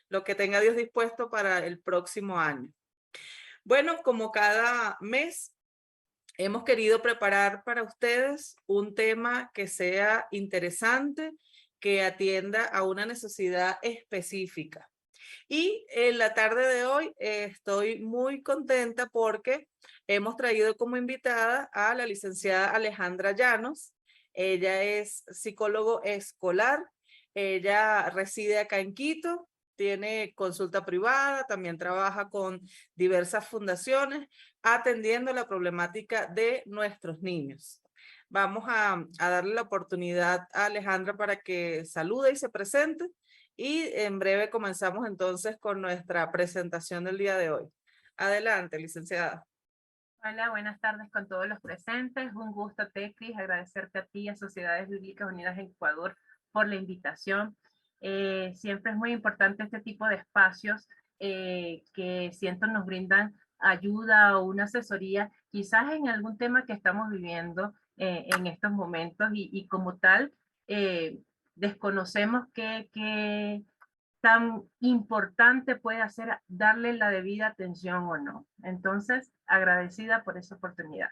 lo que tenga Dios dispuesto para el próximo año. Bueno, como cada mes, hemos querido preparar para ustedes un tema que sea interesante, que atienda a una necesidad específica. Y en la tarde de hoy estoy muy contenta porque hemos traído como invitada a la licenciada Alejandra Llanos. Ella es psicólogo escolar, ella reside acá en Quito, tiene consulta privada, también trabaja con diversas fundaciones atendiendo la problemática de nuestros niños. Vamos a darle la oportunidad a Alejandra para que salude y se presente y en breve comenzamos entonces con nuestra presentación del día de hoy. Adelante, licenciada. Hola, buenas tardes con todos los presentes. Un gusto, Tecris, agradecerte a ti, a Sociedades Bíblicas Unidas en Ecuador, por la invitación. Siempre es muy importante este tipo de espacios que siento nos brindan ayuda o una asesoría, quizás en algún tema que estamos viviendo en estos momentos y como tal, desconocemos que tan importante puede hacer darle la debida atención o no. Entonces, agradecida por esa oportunidad.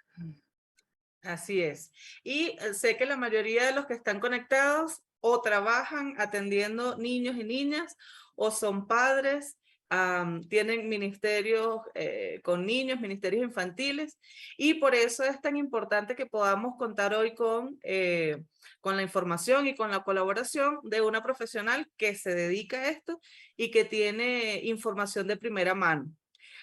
Así es. Y sé que la mayoría de los que están conectados o trabajan atendiendo niños y niñas o son padres, tienen ministerios con niños, ministerios infantiles, y por eso es tan importante que podamos contar hoy con la información y con la colaboración de una profesional que se dedica a esto y que tiene información de primera mano.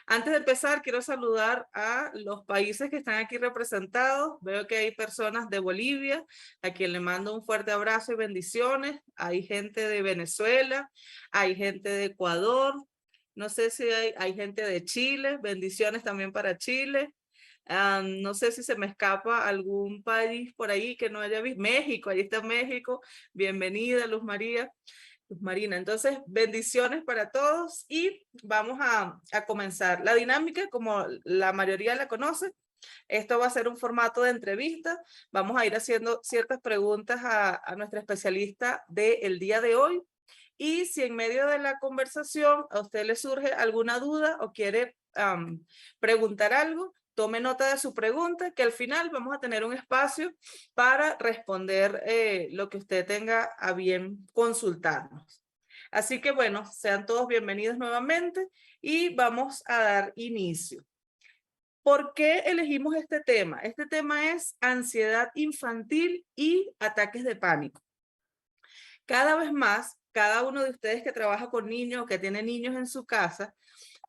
Antes de empezar, quiero saludar a los países que están aquí representados. Veo que hay personas de Bolivia, a quien le mando un fuerte abrazo y bendiciones. Hay gente de Venezuela, hay gente de Ecuador. No sé si hay gente de Chile. Bendiciones también para Chile. No sé si se me escapa algún país por ahí que no haya visto. México, ahí está México. Bienvenida, Luz María. Luz Marina. Entonces, bendiciones para todos y vamos a comenzar. La dinámica, como la mayoría la conoce, esto va a ser un formato de entrevista. Vamos a ir haciendo ciertas preguntas a nuestra especialista del día de hoy. Y si en medio de la conversación a usted le surge alguna duda o quiere preguntar algo, tome nota de su pregunta, que al final vamos a tener un espacio para responder lo que usted tenga a bien consultarnos. Así que bueno, sean todos bienvenidos nuevamente y vamos a dar inicio. ¿Por qué elegimos este tema? Este tema es ansiedad infantil y ataques de pánico. Cada vez más, cada uno de ustedes que trabaja con niños o que tiene niños en su casa,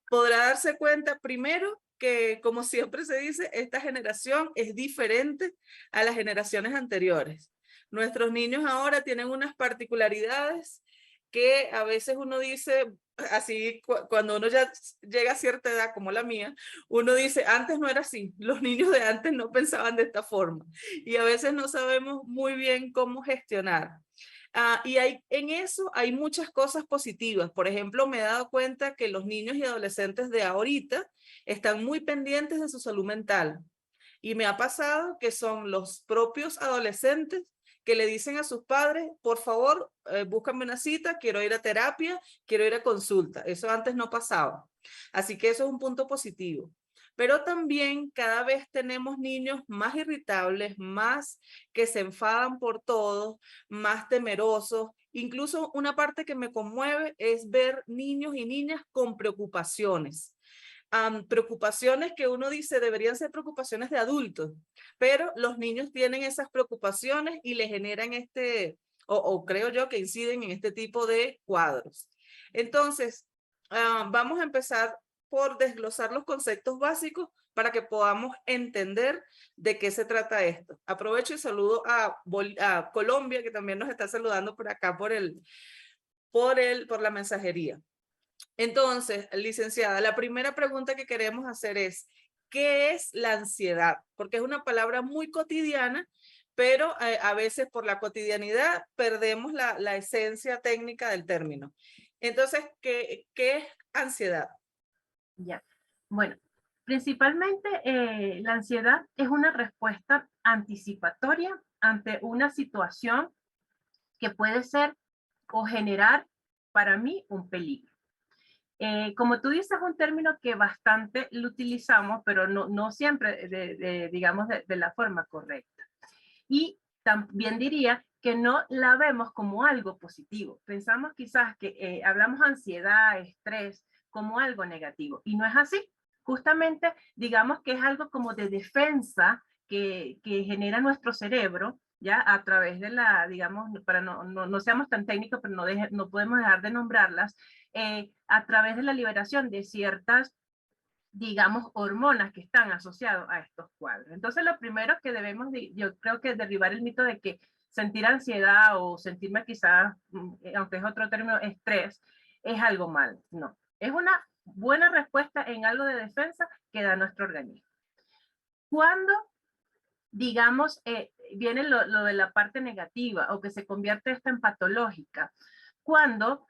podrá darse cuenta primero que, como siempre se dice, esta generación es diferente a las generaciones anteriores. Nuestros niños ahora tienen unas particularidades que a veces uno dice, así cuando uno ya llega a cierta edad como la mía, uno dice, antes no era así, los niños de antes no pensaban de esta forma y a veces no sabemos muy bien cómo gestionar. Y en eso hay muchas cosas positivas. Por ejemplo, me he dado cuenta que los niños y adolescentes de ahorita están muy pendientes de su salud mental. Y me ha pasado que son los propios adolescentes que le dicen a sus padres, por favor, búscame una cita, quiero ir a terapia, quiero ir a consulta. Eso antes no pasaba. Así que eso es un punto positivo. Pero también cada vez tenemos niños más irritables, más que se enfadan por todo, más temerosos. Incluso una parte que me conmueve es ver niños y niñas con preocupaciones. Preocupaciones que uno dice deberían ser preocupaciones de adultos, pero los niños tienen esas preocupaciones y le generan o creo yo que inciden en este tipo de cuadros. Entonces, vamos a empezar por desglosar los conceptos básicos para que podamos entender de qué se trata esto. Aprovecho y saludo a Colombia, que también nos está saludando por acá por la mensajería. Entonces, licenciada, la primera pregunta que queremos hacer es, ¿qué es la ansiedad? Porque es una palabra muy cotidiana, pero a veces por la cotidianidad perdemos la esencia técnica del término. Entonces, ¿qué es ansiedad? Ya. Bueno, principalmente la ansiedad es una respuesta anticipatoria ante una situación que puede ser o generar para mí un peligro. Como tú dices, es un término que bastante lo utilizamos, pero no siempre, digamos, de la forma correcta. Y también diría que no la vemos como algo positivo. Pensamos quizás que hablamos ansiedad, estrés, como algo negativo, y no es así. Justamente, digamos que es algo como de defensa que genera nuestro cerebro, ya a través de la, digamos, para no seamos tan técnicos, pero no podemos dejar de nombrarlas, a través de la liberación de ciertas, digamos, hormonas que están asociadas a estos cuadros. Entonces, lo primero que debemos, yo creo que derribar el mito de que sentir ansiedad o sentirme quizás, aunque es otro término, estrés, es algo mal. No, es una buena respuesta en algo de defensa que da nuestro organismo. Cuando, digamos, viene lo de la parte negativa o que se convierte esta en patológica, cuando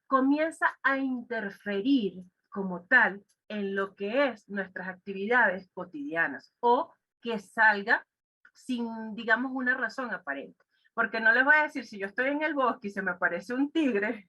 comienza a interferir como tal en lo que es nuestras actividades cotidianas o que salga sin, digamos, una razón aparente. Porque no les voy a decir, si yo estoy en el bosque y se me aparece un tigre,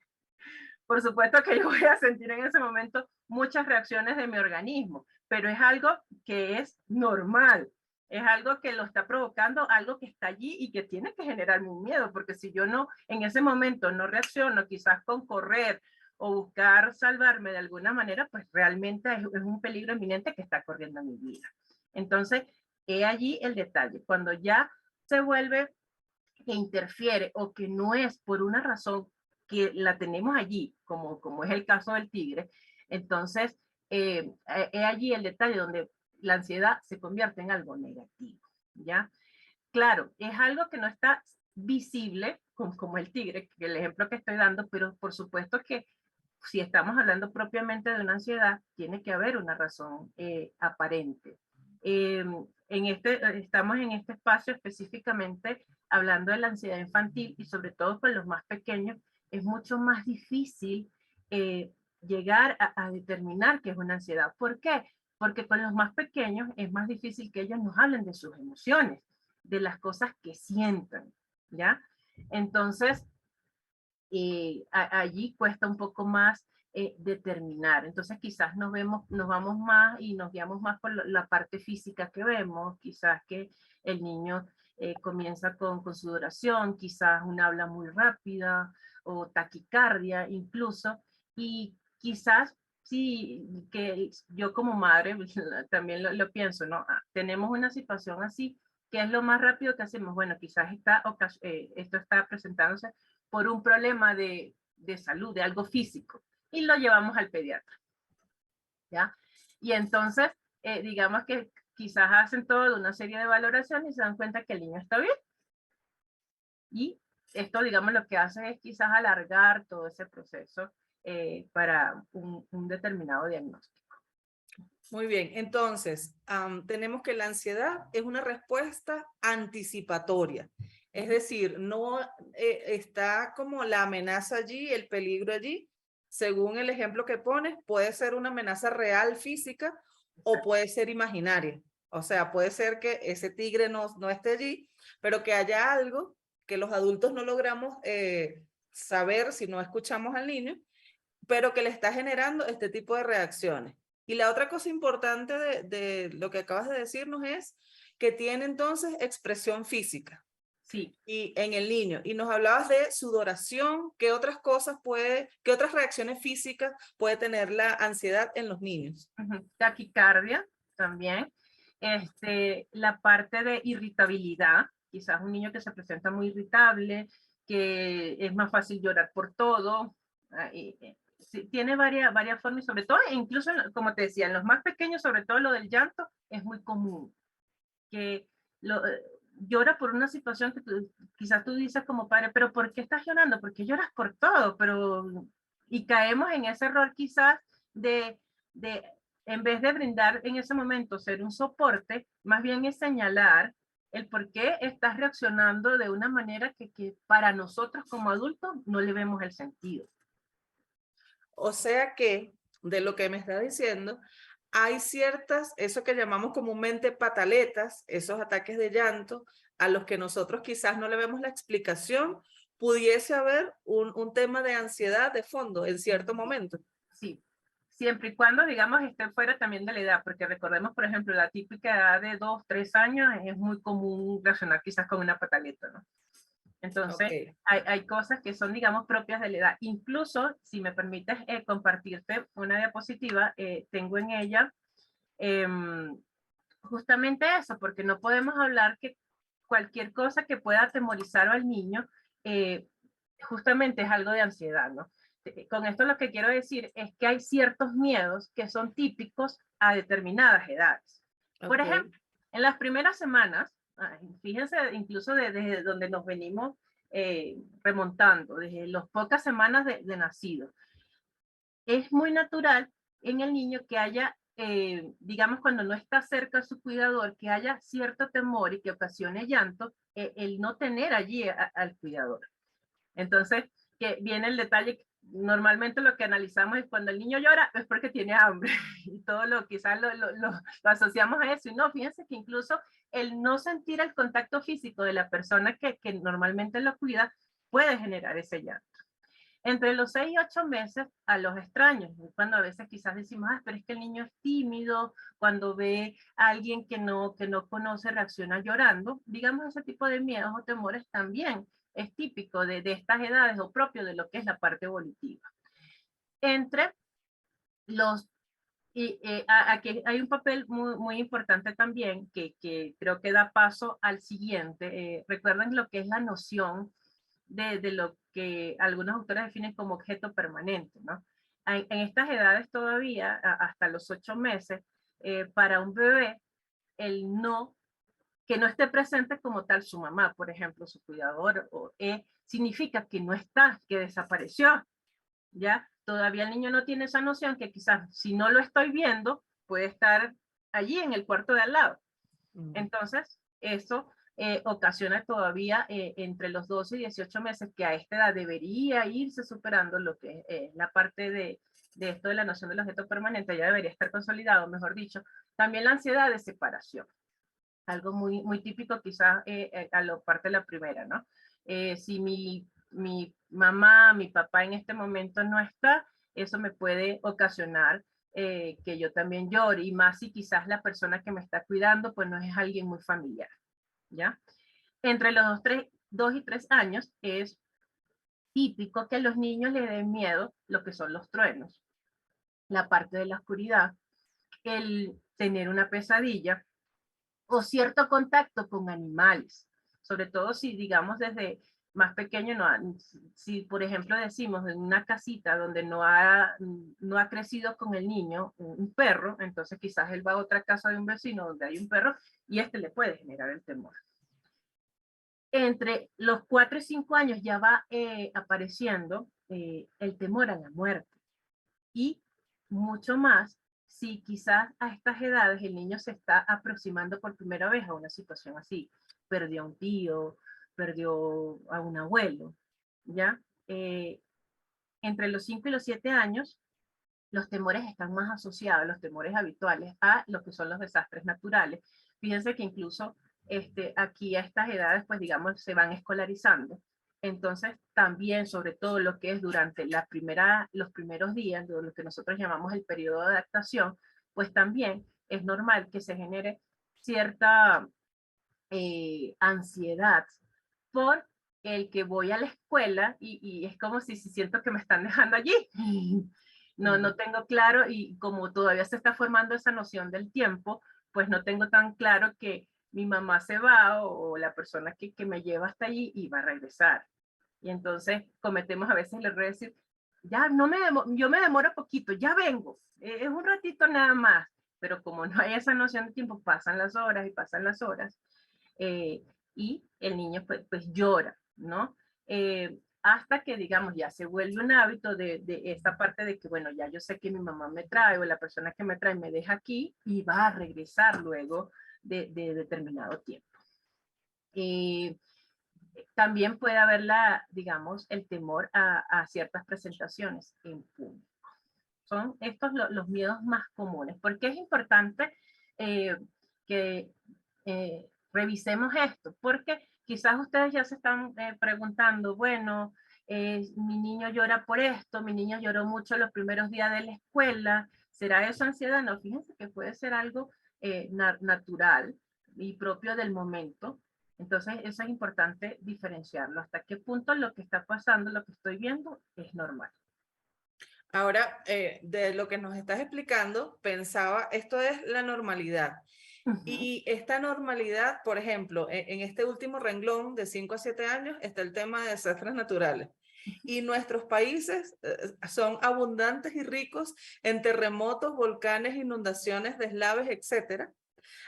por supuesto que yo voy a sentir en ese momento muchas reacciones de mi organismo, pero es algo que es normal, es algo que lo está provocando, algo que está allí y que tiene que generarme un miedo, porque si yo no, en ese momento no reacciono, quizás con correr o buscar salvarme de alguna manera, pues realmente es un peligro inminente que está corriendo en mi vida. Entonces, he allí el detalle, cuando ya se vuelve que interfiere o que no es por una razón que la tenemos allí, como es el caso del tigre, entonces es allí el detalle donde la ansiedad se convierte en algo negativo, ¿ya? Claro, es algo que no está visible, como el tigre, que el ejemplo que estoy dando, pero por supuesto que si estamos hablando propiamente de una ansiedad, tiene que haber una razón aparente. Estamos en este espacio específicamente hablando de la ansiedad infantil y sobre todo con los más pequeños, es mucho más difícil llegar a determinar qué es una ansiedad. ¿Por qué? Porque con los más pequeños es más difícil que ellos nos hablen de sus emociones, de las cosas que sientan, ¿ya? Entonces, allí cuesta un poco más determinar. Entonces quizás nos vamos más y nos guiamos más por la parte física que vemos, quizás que el niño comienza con sudoración, quizás una habla muy rápida o taquicardia incluso, y quizás sí, que yo como madre también lo pienso, ¿no? Tenemos una situación así, ¿qué es lo más rápido que hacemos? Bueno, quizás esto está presentándose por un problema de salud, de algo físico, y lo llevamos al pediatra, ¿ya? Y entonces, digamos que quizás hacen toda una serie de valoraciones y se dan cuenta que el niño está bien. Y esto, digamos, lo que hace es quizás alargar todo ese proceso para un determinado diagnóstico. Muy bien, entonces tenemos que la ansiedad es una respuesta anticipatoria, es decir, no está como la amenaza allí, el peligro allí, según el ejemplo que pones, puede ser una amenaza real física o puede ser imaginaria, o sea, puede ser que ese tigre no esté allí, pero que haya algo que los adultos no logramos saber si no escuchamos al niño, pero que le está generando este tipo de reacciones. Y la otra cosa importante de lo que acabas de decirnos es que tiene entonces expresión física. Sí. Y en el niño. Y nos hablabas de sudoración, ¿qué otras cosas qué otras reacciones físicas puede tener la ansiedad en los niños? Taquicardia también. La parte de irritabilidad, quizás un niño que se presenta muy irritable, que es más fácil llorar por todo. Sí, tiene varias formas y sobre todo, incluso como te decía, en los más pequeños, sobre todo lo del llanto, es muy común. Que llora por una situación que quizás tú dices como padre, pero ¿por qué estás llorando? Porque lloras por todo, y caemos en ese error quizás de en vez de brindar en ese momento ser un soporte, más bien es señalar el por qué estás reaccionando de una manera que para nosotros como adultos no le vemos el sentido. O sea que, de lo que me está diciendo, hay ciertas, eso que llamamos comúnmente pataletas, esos ataques de llanto, a los que nosotros quizás no le vemos la explicación, pudiese haber un tema de ansiedad de fondo en cierto momento. Sí, siempre y cuando, digamos, esté fuera también de la edad, porque recordemos, por ejemplo, la típica edad de 2, 3 años es muy común relacionar quizás con una pataleta, ¿no? Ok. Entonces, hay cosas que son, digamos, propias de la edad. Incluso, si me permites compartirte una diapositiva, tengo en ella justamente eso, porque no podemos hablar que cualquier cosa que pueda atemorizar al niño, justamente es algo de ansiedad, ¿no? Con esto lo que quiero decir es que hay ciertos miedos que son típicos a determinadas edades. Por Ok. ejemplo, en las primeras semanas, fíjense incluso desde donde nos venimos remontando, desde las pocas semanas de nacido, es muy natural en el niño que haya, digamos, cuando no está cerca de su cuidador, que haya cierto temor y que ocasione llanto, el no tener allí al cuidador. Entonces, que viene el detalle, normalmente lo que analizamos es cuando el niño llora es porque tiene hambre y todo lo quizás lo asociamos a eso. Y no, fíjense que incluso el no sentir el contacto físico de la persona que normalmente lo cuida puede generar ese llanto. Entre los 6 y 8 meses a los extraños, cuando a veces quizás decimos, pero es que el niño es tímido, cuando ve a alguien que no conoce reacciona llorando, digamos ese tipo de miedos o temores también es típico de estas edades o propio de lo que es la parte evolutiva. Entre los y aquí hay un papel muy importante también que creo que da paso al siguiente. Recuerden lo que es la noción de lo que algunos autores definen como objeto permanente, ¿no? En estas edades todavía, hasta los 8 meses, para un bebé, el no, que no esté presente como tal su mamá, por ejemplo, su cuidador, significa que no está, que desapareció, ¿ya? Todavía el niño no tiene esa noción que quizás si no lo estoy viendo, puede estar allí en el cuarto de al lado. Entonces, eso ocasiona todavía entre los 12 y 18 meses, que a esta edad debería irse superando lo que es la parte de esto de la noción del objeto permanente, ya debería estar consolidado, mejor dicho. También la ansiedad de separación, algo muy típico quizás a lo parte de la primera, ¿no? Si mi mamá, mi papá en este momento no está, eso me puede ocasionar que yo también llore, y más si quizás la persona que me está cuidando pues no es alguien muy familiar, ¿ya? Entre los 2 y 3 años es típico que a los niños les den miedo lo que son los truenos, la parte de la oscuridad, el tener una pesadilla o cierto contacto con animales, sobre todo si digamos desde más pequeño, si por ejemplo decimos en una casita donde no ha crecido con el niño un perro, entonces quizás él va a otra casa de un vecino donde hay un perro y este le puede generar el temor. Entre los 4 y 5 años ya va apareciendo el temor a la muerte, y mucho más si quizás a estas edades el niño se está aproximando por primera vez a una situación así. Perdió a un tío, perdió a un abuelo, ¿ya? Entre los 5 y los 7 años, los temores están más asociados, los temores habituales, a lo que son los desastres naturales. Fíjense que incluso aquí a estas edades, pues digamos, se van escolarizando. Entonces, también, sobre todo lo que es durante los primeros días, de lo que nosotros llamamos el periodo de adaptación, pues también es normal que se genere cierta ansiedad por el que voy a la escuela y es como si siento que me están dejando allí. No tengo claro, y como todavía se está formando esa noción del tiempo, pues no tengo tan claro que mi mamá se va o la persona que me lleva hasta allí y va a regresar. Y entonces cometemos a veces el error de decir, ya no yo me demoro poquito, ya vengo, es un ratito nada más, pero como no hay esa noción de tiempo, pasan las horas y pasan las horas, eh, y el niño pues llora, ¿no? Hasta que, digamos, ya se vuelve un hábito de esta parte de que, bueno, ya yo sé que mi mamá me trae o la persona que me trae me deja aquí y va a regresar luego de determinado tiempo. También puede haber digamos, el temor a ciertas presentaciones en público. Son estos los miedos más comunes. ¿Por qué es importante que revisemos esto? Porque quizás ustedes ya se están preguntando, bueno, mi niño llora por esto, mi niño lloró mucho los primeros días de la escuela, ¿será eso ansiedad? No, fíjense que puede ser algo natural y propio del momento. Entonces, eso es importante diferenciarlo. ¿Hasta qué punto lo que está pasando, lo que estoy viendo, es normal? Ahora, de lo que nos estás explicando, pensaba, esto es la normalidad. Ujú. Y esta normalidad, por ejemplo, en este último renglón de 5 a 7 años está el tema de desastres naturales. Y nuestros países son abundantes y ricos en terremotos, volcanes, inundaciones, deslaves, etcétera.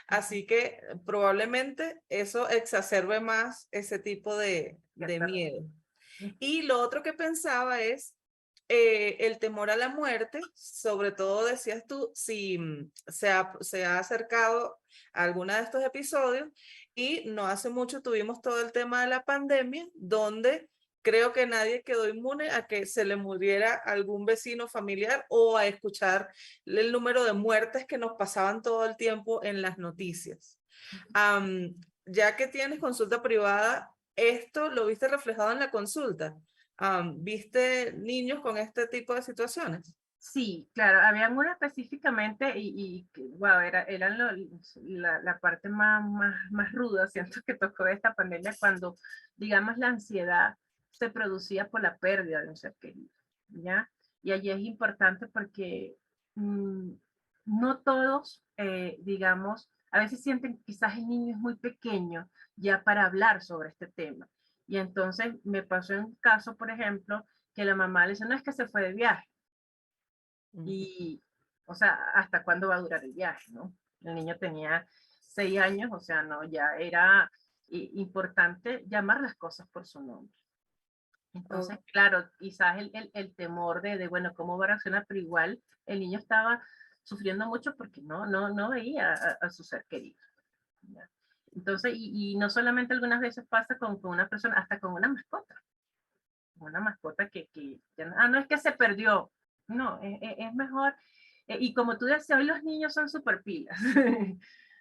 Así que probablemente eso exacerbe más ese tipo de Cierta miedo. razón. Y lo otro que pensaba es el temor a la muerte, sobre todo decías tú, si se ha acercado a alguna de estos episodios y no hace mucho tuvimos todo el tema de la pandemia, donde creo que nadie quedó inmune a que se le muriera algún vecino familiar o a escuchar el número de muertes que nos pasaban todo el tiempo en las noticias. Am, ya que tienes consulta privada, ¿esto lo viste reflejado en la consulta? ¿Viste niños con este tipo de situaciones? Sí, claro, habían una específicamente wow, eran la parte más ruda, siento que tocó esta pandemia cuando, digamos, la ansiedad se producía por la pérdida de un ser querido, ¿ya? Y allí es importante porque mm, no todos, digamos, a veces sienten que quizás el niño es muy pequeño ya para hablar sobre este tema. Y entonces me pasó en un caso, por ejemplo, que la mamá le dice, no es que se fue de viaje Ujú. y, o sea, ¿hasta cuándo va a durar el viaje, no? El niño tenía 6 años, o sea, no, ya era importante llamar las cosas por su nombre. Entonces, Oh, claro, quizás el temor bueno, ¿cómo va a reaccionar? Pero igual el niño estaba sufriendo mucho porque no veía a su ser querido. ¿Ya? Entonces, no solamente algunas veces pasa con una persona, hasta con una mascota que ya no es que se perdió, no, es mejor. Y como tú decías, hoy los niños son súper pilas.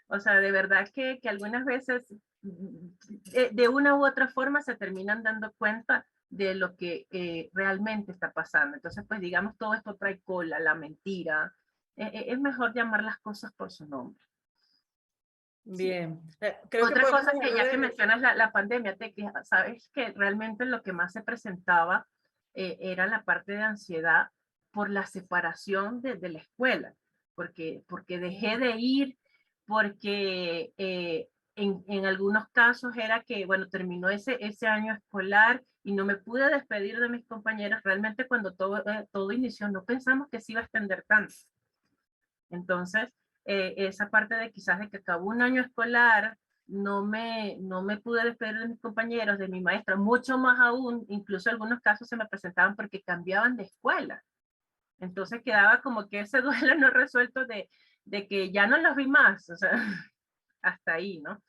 O sea, de verdad que algunas veces de una u otra forma se terminan dando cuenta de lo que realmente está pasando. Entonces, pues digamos, todo esto trae cola, la mentira. Es mejor llamar las cosas por su nombre. Sí. bien. Creo que Otra podemos cosa que dejar ya que de... mencionas la pandemia, te que sabes que realmente lo que más se presentaba era la parte de ansiedad por la separación de la escuela, porque dejé de ir, porque en algunos casos era que, bueno, terminó ese año escolar y no me pude despedir de mis compañeros. Realmente cuando todo inició no pensamos que se iba a extender tanto. Entonces, esa parte de quizás de que acabó un año escolar, no me pude despedir de mis compañeros, de mi maestra, mucho más aún, incluso algunos casos se me presentaban porque cambiaban de escuela. Entonces quedaba como que ese duelo no resuelto de que ya no los vi más, o sea, hasta ahí, ¿no?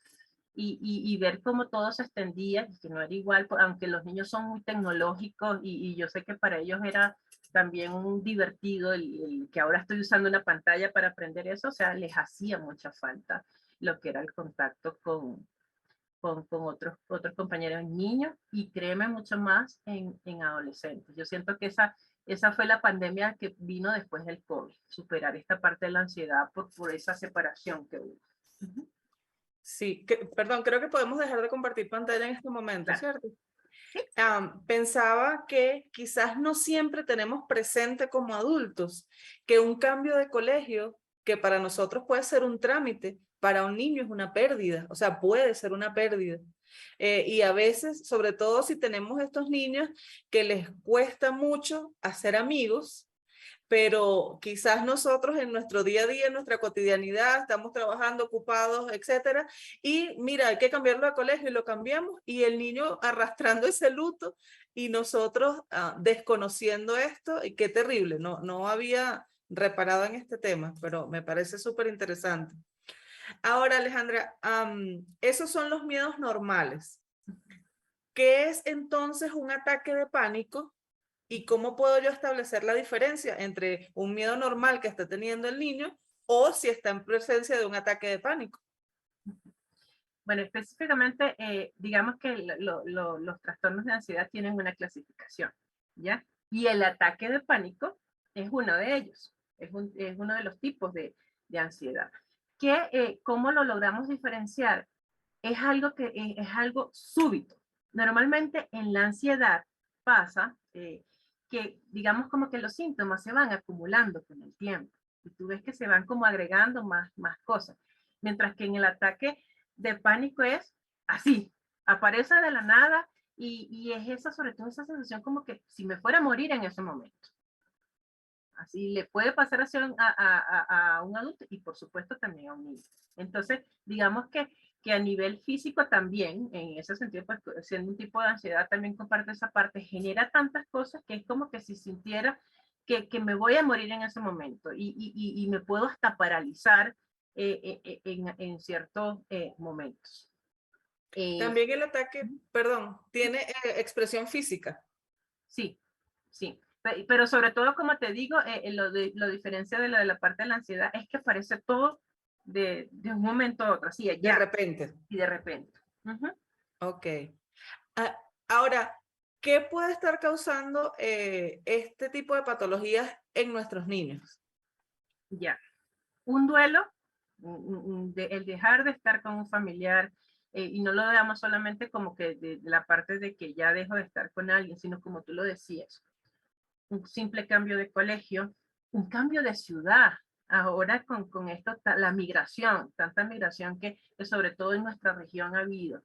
Y ver cómo todo se extendía, que no era igual, aunque los niños son muy tecnológicos y yo sé que para ellos era también un divertido el que ahora estoy usando una pantalla para aprender eso, o sea, les hacía mucha falta lo que era el contacto con otros compañeros niños y créeme mucho más en adolescentes. Yo siento que esa fue la pandemia que vino después del COVID, superar esta parte de la ansiedad por esa separación que hubo. Ujú. Sí, perdón, creo que podemos dejar de compartir pantalla en este momento, Claro. ¿cierto? Sí. Pensaba que quizás no siempre tenemos presente como adultos que un cambio de colegio, que para nosotros puede ser un trámite, para un niño es una pérdida, o sea, puede ser una pérdida. Y a veces, sobre todo si tenemos estos niños que les cuesta mucho hacer amigos, pero quizás nosotros en nuestro día a día, en nuestra cotidianidad, estamos trabajando, ocupados, etcétera, y mira, hay que cambiarlo de colegio y lo cambiamos, y el niño arrastrando ese luto y nosotros desconociendo esto, y qué terrible, no había reparado en este tema, pero me parece súper interesante. Ahora, Alejandra, esos son los miedos normales. ¿Qué es entonces un ataque de pánico? ¿Y cómo puedo yo establecer la diferencia entre un miedo normal que está teniendo el niño o si está en presencia de un ataque de pánico? Bueno, específicamente, digamos que los trastornos de ansiedad tienen una clasificación, ¿ya? Y el ataque de pánico es uno de ellos, es uno de los tipos de ansiedad. ¿Cómo lo logramos diferenciar? Es algo que es algo súbito. Normalmente en la ansiedad pasa que, digamos, como que los síntomas se van acumulando con el tiempo. Y tú ves que se van como agregando más cosas. Mientras que en el ataque de pánico es así, aparece de la nada y es esa, sobre todo esa sensación como que si me fuera a morir en ese momento. Así le puede pasar a un adulto y por supuesto también a un niño. Entonces, digamos que a nivel físico también, en ese sentido, pues siendo un tipo de ansiedad, también comparte esa parte, genera tantas cosas que es como que si sintiera que me voy a morir en ese momento y me puedo hasta paralizar en ciertos momentos. También el ataque, perdón, tiene expresión física. Sí, sí. Pero sobre todo, como te digo, lo diferencia de la parte de la ansiedad es que aparece todo de un momento a otro, así, De ya, repente. y de repente. Ujú. Ok. Ah, ahora, ¿qué puede estar causando este tipo de patologías en nuestros niños? Ya. Un duelo, el dejar de estar con un familiar, y no lo veamos solamente como que de la parte de que ya dejo de estar con alguien, sino como tú lo decías, un simple cambio de colegio, un cambio de ciudad. Ahora con esto, la migración, tanta migración que sobre todo en nuestra región ha habido,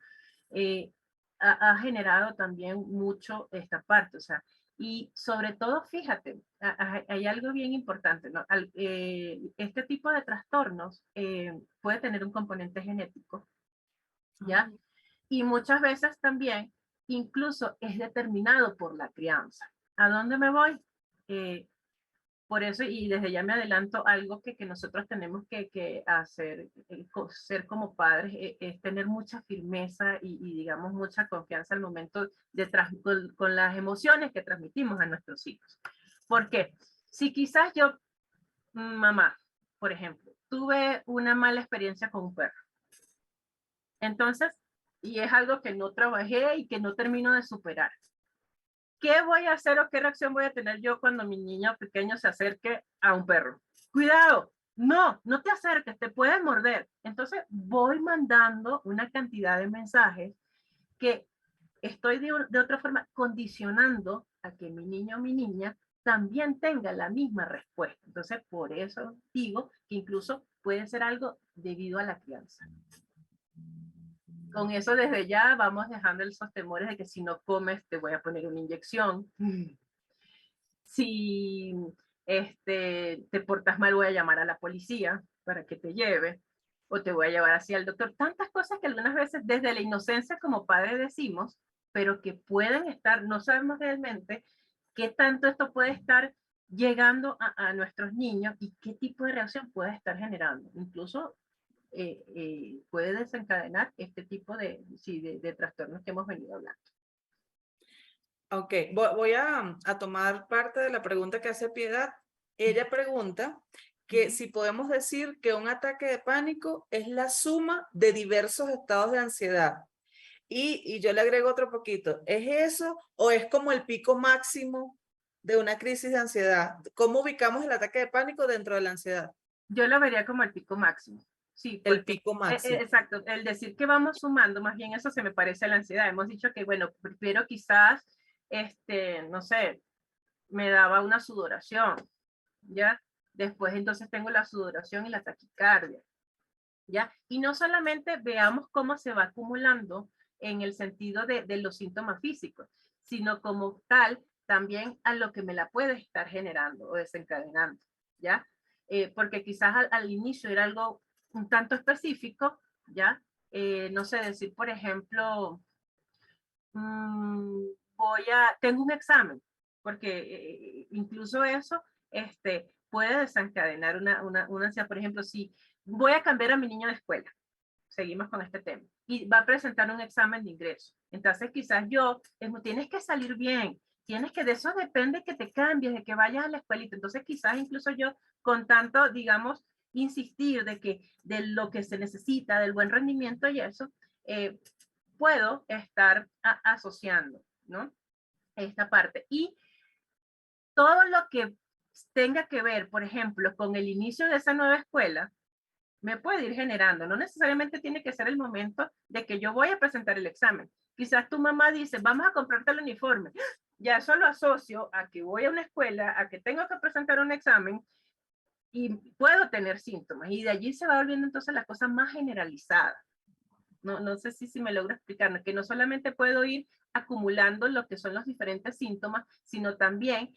eh, ha generado también mucho esta parte, o sea, y sobre todo, fíjate, hay algo bien importante, ¿no? Este tipo de trastornos puede tener un componente genético, ¿ya? Y muchas veces también, incluso es determinado por la crianza. ¿A dónde me voy? Eh, por eso, y desde ya me adelanto, algo que nosotros tenemos que hacer, ser como padres, es tener mucha firmeza digamos, mucha confianza al momento con las emociones que transmitimos a nuestros hijos. ¿Por qué? Si quizás yo, mamá, por ejemplo, tuve una mala experiencia con un perro, entonces, y es algo que no trabajé y que no termino de superar. ¿Qué voy a hacer o qué reacción voy a tener yo cuando mi niño pequeño se acerque a un perro? Cuidado, no te acerques, te puede morder. Entonces voy mandando una cantidad de mensajes que estoy de otra forma condicionando a que mi niño o mi niña también tenga la misma respuesta. Entonces, por eso digo que incluso puede ser algo debido a la crianza. Con eso desde ya vamos dejando esos temores de que si no comes te voy a poner una inyección. Si te portas mal voy a llamar a la policía para que te lleve o te voy a llevar así al doctor. Tantas cosas que algunas veces desde la inocencia como padres decimos, pero que pueden estar, no sabemos realmente qué tanto esto puede estar llegando a nuestros niños y qué tipo de reacción puede estar generando. Incluso puede desencadenar este tipo de trastornos que hemos venido hablando. Ok, voy a tomar parte de la pregunta que hace Piedad. Ella pregunta que si podemos decir que un ataque de pánico es la suma de diversos estados de ansiedad. Y yo le agrego otro poquito, ¿es eso o es como el pico máximo de una crisis de ansiedad? ¿Cómo ubicamos el ataque de pánico dentro de la ansiedad? Yo lo vería como el pico máximo. Sí, El porque, pico máximo. exacto, el decir que vamos sumando, más bien eso se me parece a la ansiedad. Hemos dicho que, bueno, primero quizás, no sé, me daba una sudoración, ¿ya? Después entonces tengo la sudoración y la taquicardia, ¿ya? Y no solamente veamos cómo se va acumulando en el sentido de los síntomas físicos, sino como tal también a lo que me la puede estar generando o desencadenando, ¿ya? Porque quizás al inicio era algo un tanto específico, ¿ya? No sé, decir, por ejemplo, tengo un examen, porque incluso eso puede desencadenar una ansiedad. Por ejemplo, si voy a cambiar a mi niño de escuela, seguimos con este tema, y va a presentar un examen de ingreso. Entonces quizás tienes que salir bien, de eso depende que te cambies, de que vayas a la escuelita. Entonces quizás incluso yo con tanto, digamos, insistir de lo que se necesita, del buen rendimiento y eso, puedo estar asociando, ¿no? Esta parte. Y todo lo que tenga que ver, por ejemplo, con el inicio de esa nueva escuela, me puede ir generando. No necesariamente tiene que ser el momento de que yo voy a presentar el examen. Quizás tu mamá dice, vamos a comprarte el uniforme. Ya eso lo asocio a que voy a una escuela, a que tengo que presentar un examen y puedo tener síntomas. Y de allí se va volviendo entonces la cosa más generalizada. No sé si me logro explicar, que no solamente puedo ir acumulando lo que son los diferentes síntomas, sino también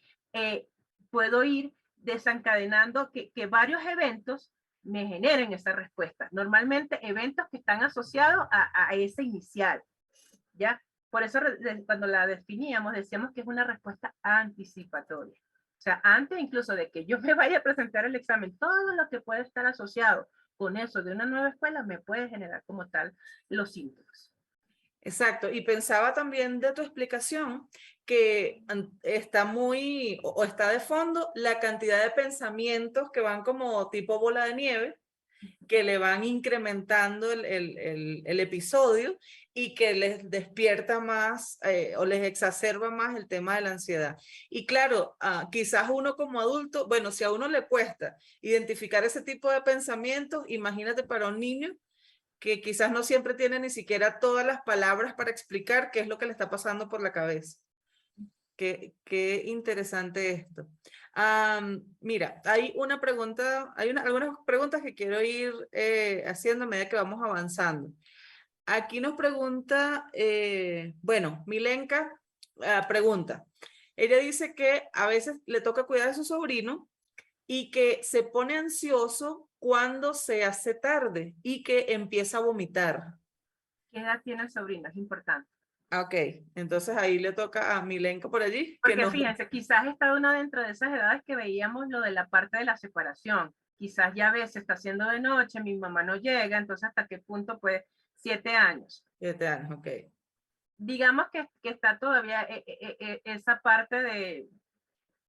puedo ir desencadenando que varios eventos me generen esa respuesta. Normalmente eventos que están asociados a ese inicial, ¿ya? Por eso cuando la definíamos decíamos que es una respuesta anticipatoria. O sea, antes incluso de que yo me vaya a presentar el examen, todo lo que puede estar asociado con eso de una nueva escuela me puede generar como tal los síntomas. Exacto, y pensaba también de tu explicación que está muy, o está de fondo la cantidad de pensamientos que van como tipo bola de nieve, que le van incrementando el episodio y que les despierta más o les exacerba más el tema de la ansiedad. Y claro, quizás uno como adulto, bueno, si a uno le cuesta identificar ese tipo de pensamientos, imagínate para un niño que quizás no siempre tiene ni siquiera todas las palabras para explicar qué es lo que le está pasando por la cabeza. Qué interesante esto. Mira, hay una pregunta, algunas preguntas que quiero ir haciendo a medida que vamos avanzando. Aquí nos pregunta, bueno, Milenka pregunta. Ella dice que a veces le toca cuidar a su sobrino y que se pone ansioso cuando se hace tarde y que empieza a vomitar. ¿Qué edad tiene el sobrino? Es importante. Ok, entonces ahí le toca a Milenka por allí que Porque nos... fíjense, quizás está una dentro de esas edades que veíamos lo de la parte de la separación. Quizás ya ves, se está haciendo de noche, mi mamá no llega, entonces hasta qué punto puede, 7 años. 7 años, ok. Digamos que está todavía esa parte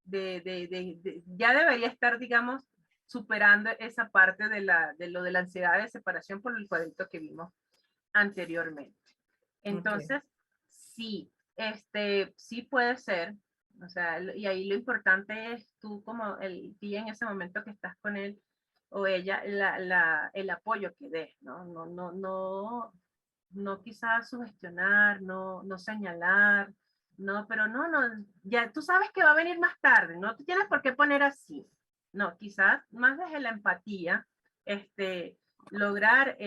ya debería estar, digamos, superando esa parte de lo de la ansiedad de separación por el cuadrito que vimos anteriormente. Ok. Entonces, sí, sí puede ser, o sea, y ahí lo importante es tú como el día en ese momento que estás con él o ella, el apoyo que des, ¿no? No quizás sugestionar, no señalar, no, pero no, ya tú sabes que va a venir más tarde, no te tienes por qué poner así. No, quizás más desde la empatía, lograr,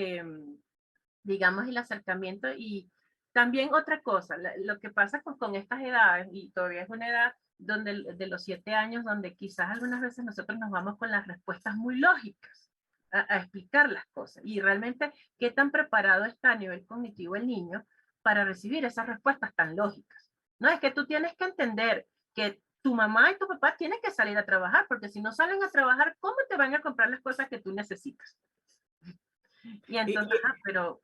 digamos, el acercamiento y también otra cosa, lo que pasa con estas edades, y todavía es una edad donde de los 7 años, donde quizás algunas veces nosotros nos vamos con las respuestas muy lógicas a explicar las cosas y realmente qué tan preparado está a nivel cognitivo el niño para recibir esas respuestas tan lógicas. No, es que tú tienes que entender que tu mamá y tu papá tienen que salir a trabajar, porque si no salen a trabajar, ¿cómo te van a comprar las cosas que tú necesitas? Y Y, entonces, y, pero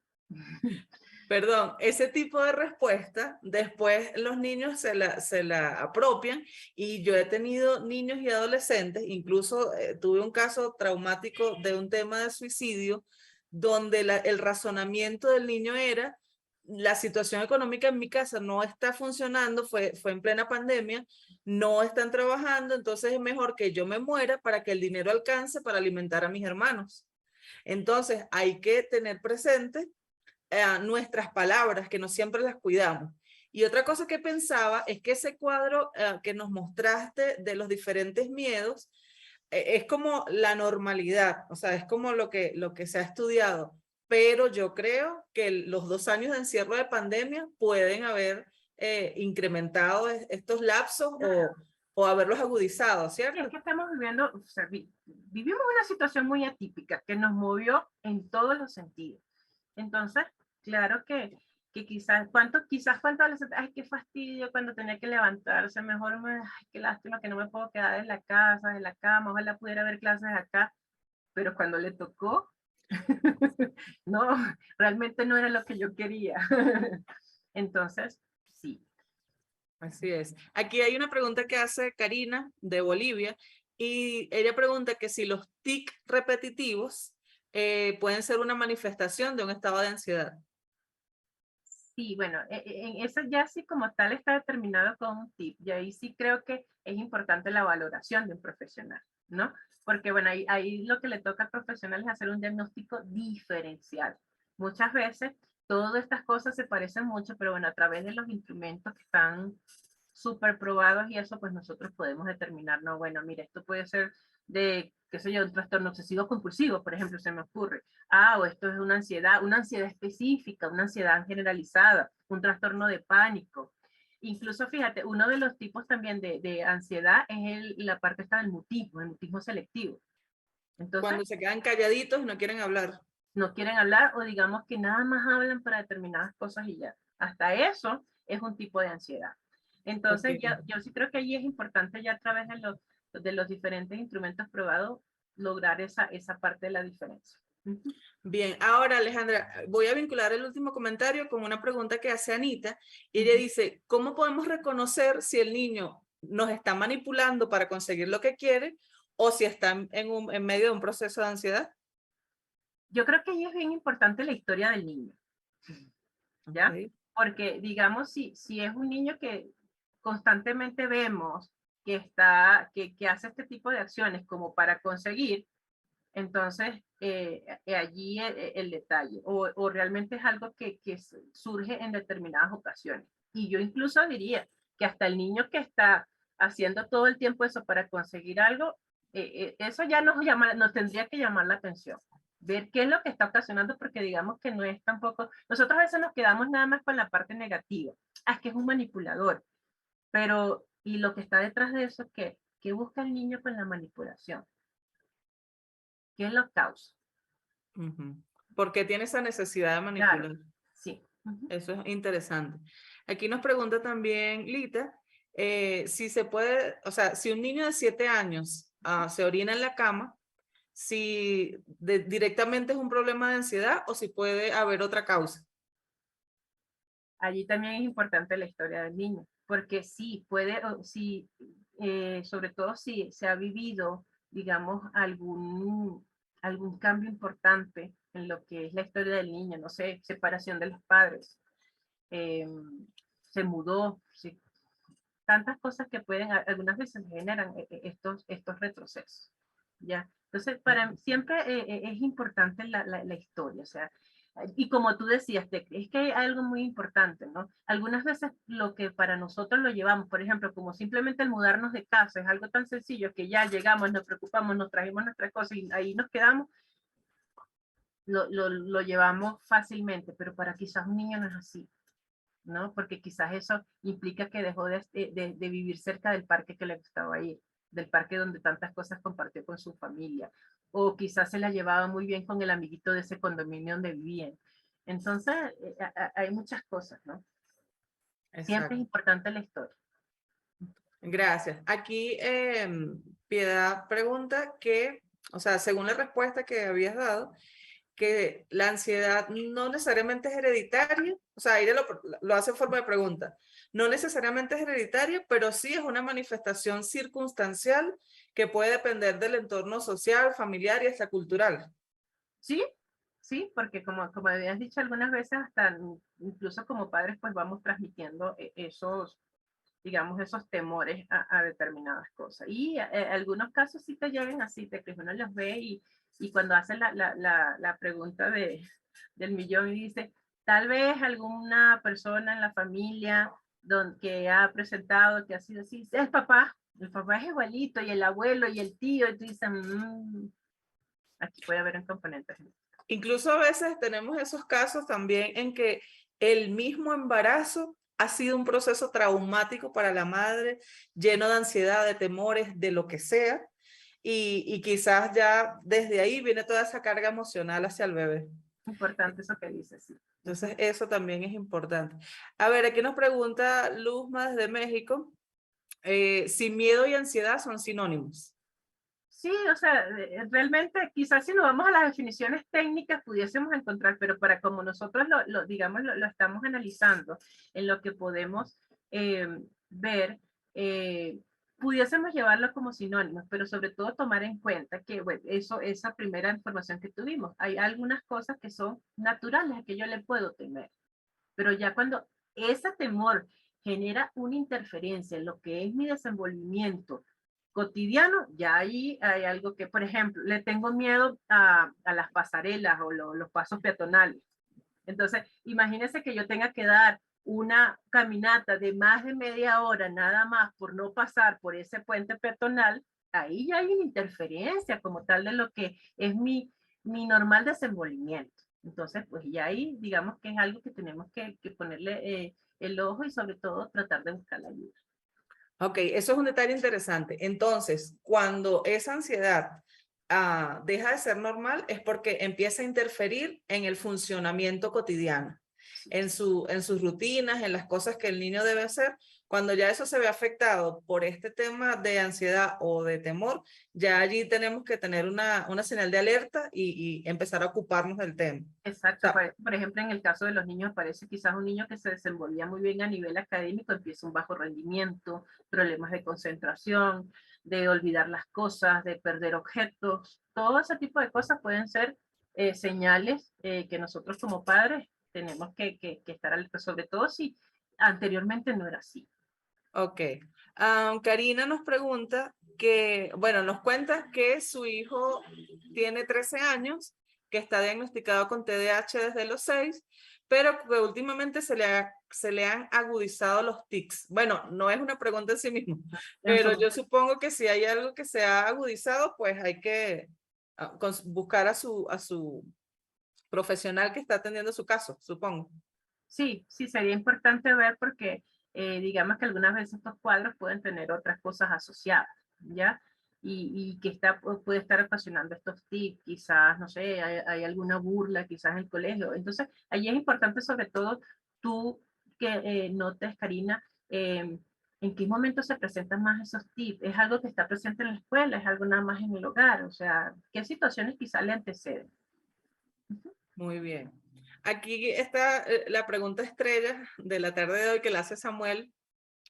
perdón, ese tipo de respuesta, después los niños se la apropian y yo he tenido niños y adolescentes, incluso tuve un caso traumático de un tema de suicidio, donde el razonamiento del niño era, la situación económica en mi casa no está funcionando, fue en plena pandemia, no están trabajando, entonces es mejor que yo me muera para que el dinero alcance para alimentar a mis hermanos. Entonces hay que tener presente nuestras palabras, que no siempre las cuidamos. Y otra cosa que pensaba es que ese cuadro que nos mostraste de los diferentes miedos es como la normalidad, o sea, es como lo que se ha estudiado, pero yo creo que los 2 años de encierro de pandemia pueden haber incrementado estos lapsos o haberlos agudizado, y es ¿cierto? que estamos viviendo, o sea, vivimos una situación muy atípica que nos movió en todos los sentidos. Entonces, claro que quizás cuánto les, ay, qué fastidio cuando tenía que levantarse, mejor ay, qué lástima que no me puedo quedar en la casa, en la cama, ojalá pudiera ver clases acá, pero cuando le tocó, no, realmente no era lo que yo quería. Entonces, sí. Así es. Aquí hay una pregunta que hace Karina de Bolivia y ella pregunta que si los tics repetitivos pueden ser una manifestación de un estado de ansiedad. Sí, bueno, en eso ya sí como tal está determinado con un tip, y ahí sí creo que es importante la valoración de un profesional, ¿no? Porque bueno, ahí lo que le toca al profesional es hacer un diagnóstico diferencial. Muchas veces todas estas cosas se parecen mucho, pero bueno, a través de los instrumentos que están súper probados y eso, pues nosotros podemos determinar, no, bueno, mira, esto puede ser de, qué sé yo, un trastorno obsesivo compulsivo, por ejemplo, se me ocurre. Ah, o esto es una ansiedad específica, una ansiedad generalizada, un trastorno de pánico. Incluso, fíjate, uno de los tipos también de ansiedad es la parte esta del mutismo, el mutismo selectivo. Entonces, Cuando se quedan calladitos y no quieren hablar. no quieren hablar o digamos que nada más hablan para determinadas cosas y ya. Hasta eso es un tipo de ansiedad. Ok. Entonces, yo sí creo que allí es importante ya a través de los diferentes instrumentos probados lograr esa parte de la diferencia. Bien, ahora Alejandra, voy a vincular el último comentario con una pregunta que hace Anita y ella dice, ¿cómo podemos reconocer si el niño nos está manipulando para conseguir lo que quiere o si está en medio de un proceso de ansiedad? Yo creo que ahí es bien importante la historia del niño, ¿ya? Okay. Porque, digamos, si es un niño que constantemente vemos que hace este tipo de acciones como para conseguir, entonces allí el detalle, o realmente es algo que surge en determinadas ocasiones. Y yo incluso diría que hasta el niño que está haciendo todo el tiempo eso para conseguir algo, eso ya nos tendría que llamar la atención. Ver qué es lo que está ocasionando, porque digamos que no es tampoco, nosotros a veces nos quedamos nada más con la parte negativa. Ah, es que es un manipulador, pero ¿y lo que está detrás de eso qué? ¿Qué busca el niño con la manipulación? ¿Qué lo causa? Ujú. ¿Por qué tiene esa necesidad de Claro, manipular? sí. Ujú. Eso es interesante. Aquí nos pregunta también Lita, si se puede, o sea, si un niño de 7 años se orina en la cama, si directamente es un problema de ansiedad o si puede haber otra causa. Allí también es importante la historia del niño, porque sí puede, sí, sobre todo si se ha vivido, digamos, algún cambio importante en lo que es la historia del niño, no sé, separación de los padres, eh, se mudó, sí, tantas cosas que pueden, algunas veces generan estos retrocesos, ¿ya? Entonces, siempre es importante la historia, o sea, y como tú decías, es que hay algo muy importante, ¿no? Algunas veces lo que para nosotros lo llevamos, por ejemplo, como simplemente el mudarnos de casa, es algo tan sencillo que ya llegamos, nos preocupamos, nos trajimos nuestras cosas y ahí nos quedamos, lo llevamos fácilmente, pero para quizás un niño no es así. ¿No? Porque quizás eso implica que dejó de vivir cerca del parque que le gustaba ir, del parque donde tantas cosas compartió con su familia, o quizás se la llevaba muy bien con el amiguito de ese condominio donde vivían. Entonces, hay muchas cosas, ¿no? Siempre es Exacto. importante la historia. Gracias. Aquí Piedad pregunta que, o sea, según la respuesta que habías dado, que la ansiedad no necesariamente es hereditaria, o sea, ella lo hace en forma de pregunta, no necesariamente es hereditaria, pero sí es una manifestación circunstancial que puede depender del entorno social, familiar y hasta cultural. Sí, sí, porque como habías dicho algunas veces, hasta incluso como padres, pues vamos transmitiendo esos, digamos, esos temores a determinadas cosas. Y algunos casos sí te llegan así, de que uno los ve y cuando hacen la pregunta del millón y dice, tal vez alguna persona en la familia que ha presentado, que ha sido así, el papá es igualito, y el abuelo y el tío, y tú dices, aquí puede haber un componente. Incluso a veces tenemos esos casos también en que el mismo embarazo ha sido un proceso traumático para la madre, lleno de ansiedad, de temores, de lo que sea, y quizás ya desde ahí viene toda esa carga emocional hacia el bebé. Importante eso que dices, sí. Entonces, eso también es importante. A ver, aquí nos pregunta Luzma desde México, si miedo y ansiedad son sinónimos. Sí, o sea, realmente quizás si nos vamos a las definiciones técnicas pudiésemos encontrar, pero para como nosotros digamos, lo estamos analizando, en lo que podemos eh, ver, eh, pudiésemos llevarlo como sinónimos, pero sobre todo tomar en cuenta que, bueno, esa primera información que tuvimos, hay algunas cosas que son naturales a que yo le puedo temer, Pero ya cuando ese temor genera una interferencia en lo que es mi desenvolvimiento cotidiano, ya ahí hay algo que, por ejemplo, le tengo miedo a las pasarelas o los pasos peatonales. Entonces, imagínense que yo tenga que dar una caminata de más de media hora nada más por no pasar por ese puente peatonal, ahí ya hay una interferencia como tal de lo que es mi normal desenvolvimiento. Entonces, pues ya ahí digamos que es algo que tenemos que ponerle el ojo y sobre todo tratar de buscar la ayuda. Ok, eso es un detalle interesante. Entonces, cuando esa ansiedad deja de ser normal, es porque empieza a interferir en el funcionamiento cotidiano, en sus rutinas, en las cosas que el niño debe hacer. Cuando ya eso se ve afectado por este tema de ansiedad o de temor, ya allí tenemos que tener una señal de alerta y empezar a ocuparnos del tema. O Exacto, sea, por ejemplo, en el caso de los niños, parece quizás un niño que se desenvolvía muy bien a nivel académico, empieza un bajo rendimiento, problemas de concentración, de olvidar las cosas, de perder objetos, todo ese tipo de cosas pueden ser señales que nosotros como padres tenemos que estar alertas, sobre todo si anteriormente no era así. ok. Karina nos pregunta que, bueno, nos cuenta que su hijo tiene 13 años, que está diagnosticado con TDAH desde los 6, pero que últimamente se le han agudizado los tics. Bueno, no es una pregunta en sí mismo, pero yo supongo que si hay algo que se ha agudizado, pues hay que buscar a su profesional que está atendiendo su caso, supongo. Sí, sí, sería importante ver porque digamos que algunas veces estos cuadros pueden tener otras cosas asociadas, ¿ya? Y que puede estar ocasionando estos tics, quizás, no sé, hay alguna burla quizás en el colegio. Entonces, allí es importante sobre todo tú que notes, Karina, en qué momento se presentan más esos tics. ¿Es algo que está presente en la escuela? ¿Es algo nada más en el hogar? O sea, ¿qué situaciones quizás le anteceden? Muy bien. Aquí está la pregunta estrella de la tarde de hoy que la hace Samuel.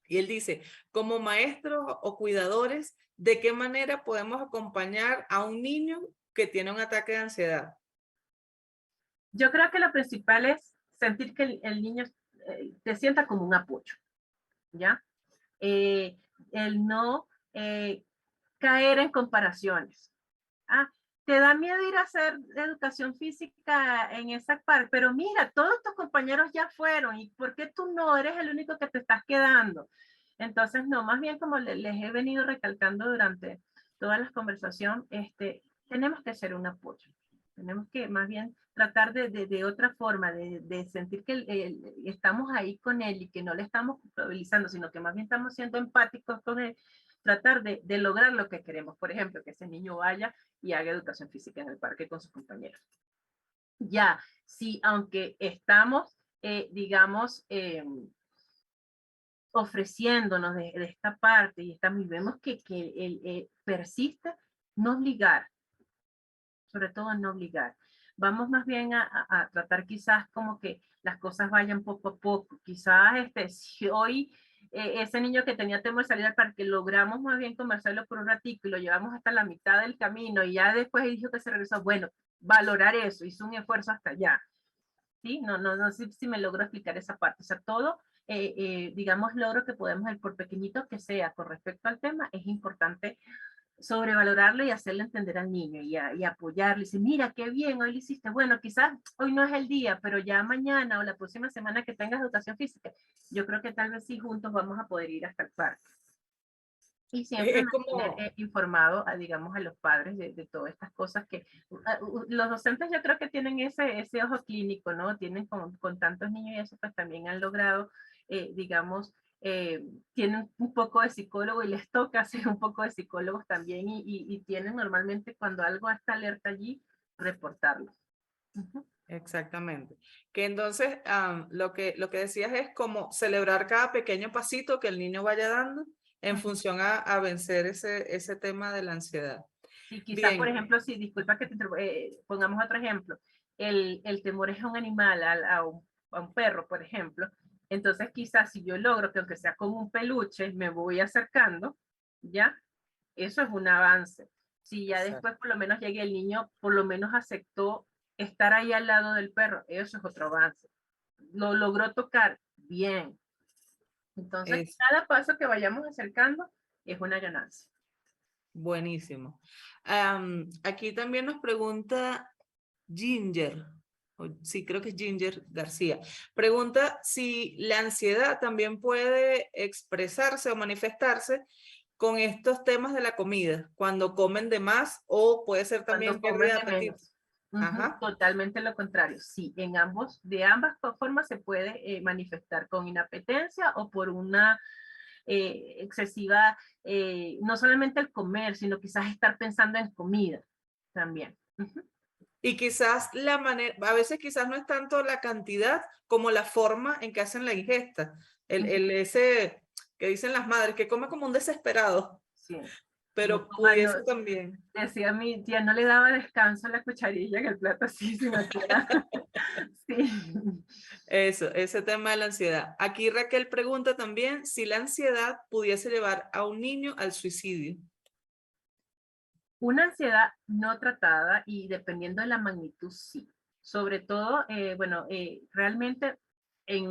Y él dice, como maestros o cuidadores, ¿de qué manera podemos acompañar a un niño que tiene un ataque de ansiedad? Yo creo que lo principal es sentir que el niño te sienta como un apoyo, ¿ya? Eh, el no caer en comparaciones. Ah, te da miedo ir a hacer educación física en esa parte, pero mira, todos tus compañeros ya fueron, ¿y por qué tú no eres el único que te estás quedando? Entonces, no, más bien como les he venido recalcando durante toda la conversación, tenemos que ser un apoyo. Tenemos que más bien tratar de otra forma, de sentir que estamos ahí con él y que no le estamos culpabilizando, sino que más bien estamos siendo empáticos con él, tratar de lograr lo que queremos. Por ejemplo, que ese niño vaya y haga educación física en el parque con sus compañeros. Ya, sí, aunque estamos, digamos, ofreciéndonos de esta parte y vemos que él persiste, no obligar, sobre todo no obligar. Vamos más bien a tratar quizás como que las cosas vayan poco a poco. Quizás si hoy ese niño que tenía temor de salir al parque, logramos más bien conversarlo por un ratito y lo llevamos hasta la mitad del camino y ya después dijo que se regresó, bueno, valorar eso, hizo un esfuerzo hasta allá. ¿Sí? No sé si me logro explicar esa parte. O sea, todo, digamos, logro que podemos, por pequeñito que sea, con respecto al tema, es importante sobrevalorarlo y hacerle entender al niño y apoyarle. Y decir, mira, qué bien, hoy lo hiciste. Bueno, quizás hoy no es el día, pero ya mañana o la próxima semana que tengas educación física, yo creo que tal vez sí juntos vamos a poder ir hasta el parque. Y siempre Es mantener como, informado, digamos, a los padres de todas estas cosas que los docentes yo creo que tienen ese ojo clínico, ¿no? Tienen con tantos niños y eso pues también han logrado, digamos, tienen un poco de psicólogo y les toca hacer un poco de psicólogos también y tienen normalmente cuando algo está alerta allí, reportarlo. Ujú. exactamente. Que entonces lo que decías es como celebrar cada pequeño pasito que el niño vaya dando en Ujú. función a vencer ese tema de la ansiedad. Y quizás, por Bien, ejemplo, si, disculpa que pongamos otro ejemplo, el temor es a un animal, a un perro, por ejemplo, entonces quizás si yo logro que aunque sea como un peluche, me voy acercando, ¿ya? Eso es un avance. Si ya después por lo menos llegue el niño, por lo menos aceptó estar ahí al lado del perro, eso es otro avance. lo logró tocar, bien. Entonces, Es cada paso que vayamos acercando es una ganancia. buenísimo. Aquí también nos pregunta Ginger, sí, creo que es Ginger García. Pregunta si la ansiedad también puede expresarse o manifestarse con estos temas de la comida, cuando comen de más o puede ser Cuando también pérdida comen de de apetito. menos. Ujú, Ajá. totalmente lo contrario. Sí, de ambas formas se puede manifestar con inapetencia o por una excesiva, no solamente el comer, sino quizás estar pensando en comida también. Ujú. Y quizás la manera, a veces quizás no es tanto la cantidad como la forma en que hacen la ingesta. Ujú. Ese que dicen las madres, que come como un desesperado, Sí, no pero tomando, pudiese también. decía mi tía, no le daba descanso a la cucharilla en el plato así, sin hacía. Sí. Eso, ese tema de la ansiedad. Aquí Raquel pregunta también si la ansiedad pudiese llevar a un niño al suicidio. Una ansiedad no tratada y dependiendo de la magnitud, sí. Sobre todo, bueno, realmente en